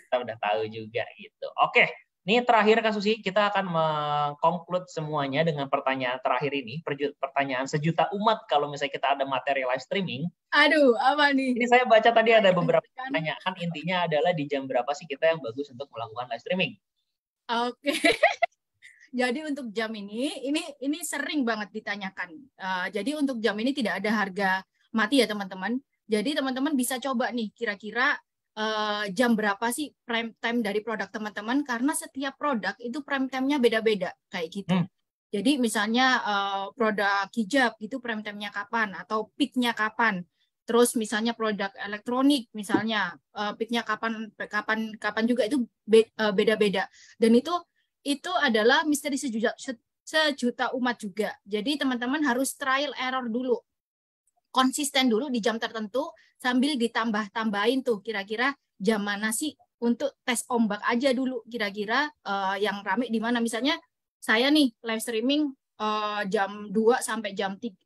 Kita udah tahu juga gitu. Oke. Ini terakhir Kak Susi, kita akan mengkonklud semuanya dengan pertanyaan terakhir ini, pertanyaan sejuta umat kalau misalnya kita ada materi live streaming. Aduh, apa nih? Ini saya baca tadi ada beberapa pertanyaan, intinya adalah di jam berapa sih kita yang bagus untuk melakukan live streaming? Oke. Jadi untuk jam ini sering banget ditanyakan. Jadi untuk jam ini tidak ada harga mati ya teman-teman. Jadi teman-teman bisa coba nih kira-kira jam berapa sih prime time dari produk teman-teman, karena setiap produk itu prime time-nya beda-beda kayak gitu. Jadi misalnya produk hijab itu prime time-nya kapan atau peak-nya kapan. Terus misalnya produk elektronik misalnya peak-nya kapan juga, itu beda-beda. Dan itu adalah misteri sejuta umat juga. Jadi teman-teman harus trial error dulu. Konsisten dulu di jam tertentu sambil ditambah-tambahin tuh kira-kira jam mana sih untuk tes ombak aja dulu, kira-kira yang rame di mana. Misalnya saya nih live streaming jam 2 sampai jam 4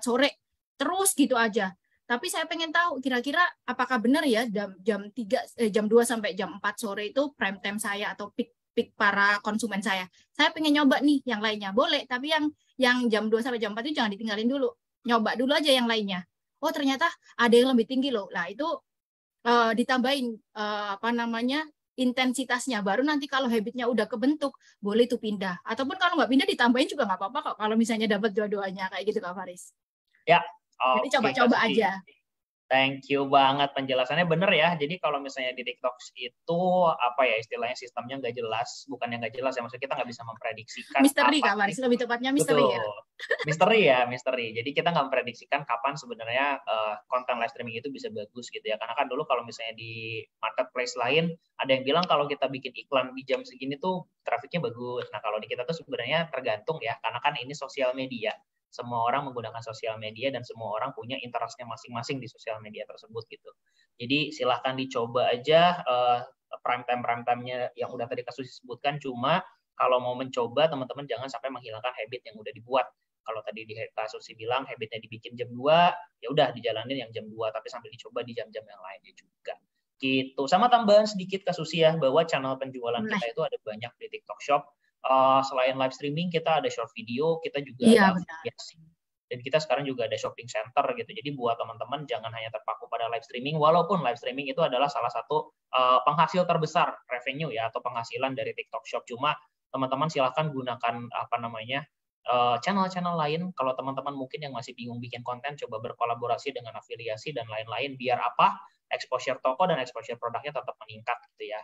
sore terus gitu aja. Tapi saya pengen tahu kira-kira apakah benar ya jam 2 sampai jam 4 sore itu prime time saya atau peak para konsumen saya. Saya pengen nyoba nih yang lainnya. Boleh, tapi yang jam 2 sampai jam 4 itu jangan ditinggalin dulu. nyoba dulu aja yang lainnya. Oh ternyata ada yang lebih tinggi loh. Nah itu ditambahin apa namanya intensitasnya. Baru nanti kalau habitnya udah kebentuk, boleh tuh pindah. Ataupun kalau nggak pindah ditambahin juga nggak apa-apa kok. Kalau misalnya dapat dua-duanya kayak gitu Kak Faris. Ya, Jadi oke Kak coba-coba Susi. aja. Thank you banget penjelasannya, bener ya. Jadi kalau misalnya di TikTok itu apa ya istilahnya, sistemnya nggak jelas, bukan yang nggak jelas ya, maksudnya kita nggak bisa memprediksikan Misteri kapan Kak Faris, lebih tepatnya misteri ya. betul misteri ya, misteri. Jadi kita nggak memprediksikan kapan sebenarnya konten live streaming itu bisa bagus gitu ya. Karena kan dulu kalau misalnya di marketplace lain ada yang bilang kalau kita bikin iklan di jam segini tuh trafiknya bagus. Nah kalau di kita tuh sebenarnya tergantung ya, karena kan ini sosial media. Semua orang menggunakan sosial media dan semua orang punya interestnya masing-masing di sosial media tersebut gitu. Jadi silahkan dicoba aja prime time-nya yang udah tadi Kak Susi sebutkan. Cuma kalau mau mencoba teman-teman jangan sampai menghilangkan habit yang udah dibuat. Kalau tadi Kak Susi bilang habitnya dibikin jam 2, ya udah dijalanin yang jam 2, tapi sambil dicoba di jam-jam yang lainnya juga. Gitu. Sama tambahan sedikit Kak Susi ya, bahwa channel penjualan kita itu ada banyak di TikTok Shop. Selain live streaming kita ada short video, kita juga ada afiliasi, dan kita sekarang juga ada shopping center gitu. Jadi buat teman-teman jangan hanya terpaku pada live streaming, walaupun live streaming itu adalah salah satu penghasil terbesar revenue ya, atau penghasilan dari TikTok Shop. Cuma teman-teman silahkan gunakan apa namanya channel-channel lain. Kalau teman-teman mungkin yang masih bingung bikin konten, coba berkolaborasi dengan afiliasi dan lain-lain, biar apa exposure toko dan exposure produknya tetap meningkat gitu ya.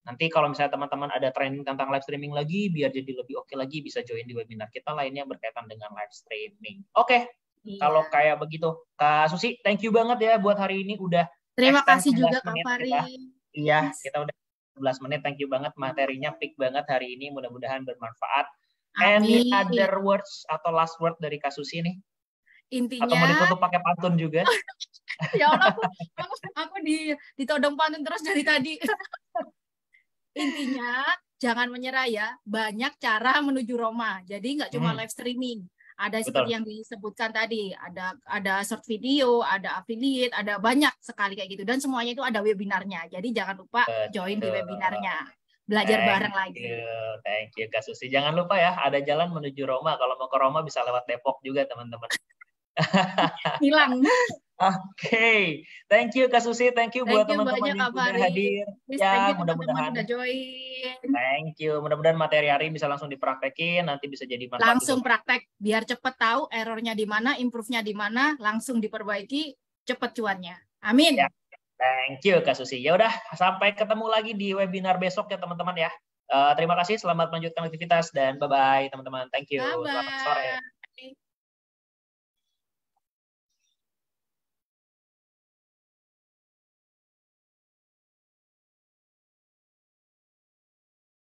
Nanti kalau misalnya teman-teman ada training tentang live streaming lagi, biar jadi lebih oke lagi, bisa join di webinar kita lainnya berkaitan dengan live streaming. Oke, kalau kayak begitu. Kak Susi, thank you banget ya buat hari ini. Udah terima kasih juga Kak Fari. Iya, kita udah 11 menit. Thank you banget, materinya peak banget hari ini. Mudah-mudahan bermanfaat. Any other words atau last word dari Kak Susi nih? Intinya, atau mau ditutup pakai pantun juga? Ya Allah, aku ditodong pantun terus dari tadi. Intinya jangan menyerah ya, banyak cara menuju Roma. Jadi nggak cuma live streaming, ada seperti yang disebutkan tadi, ada short video, ada affiliate, ada banyak sekali kayak gitu, dan semuanya itu ada webinarnya. Jadi jangan lupa join di webinarnya, belajar bareng lagi. Thank you Kak Susi. Jangan lupa ya, ada jalan menuju Roma. Kalau mau ke Roma bisa lewat Depok juga teman-teman. Hilang. Oke, thank you Kak Susi, thank you buat teman-teman yang udah hadir. Ya, mudah-mudahan udah join. Thank you, mudah-mudahan materi hari bisa langsung dipraktekin, nanti bisa jadi manfaat. Langsung praktek, biar cepet tahu errornya di mana, improve-nya di mana, langsung diperbaiki, cepet cuannya. Amin. Ya, thank you Kak Susi. Ya udah, sampai ketemu lagi di webinar besok ya teman-teman ya. Terima kasih, selamat melanjutkan aktivitas dan bye-bye teman-teman. Thank you. Bye-bye. Selamat sore.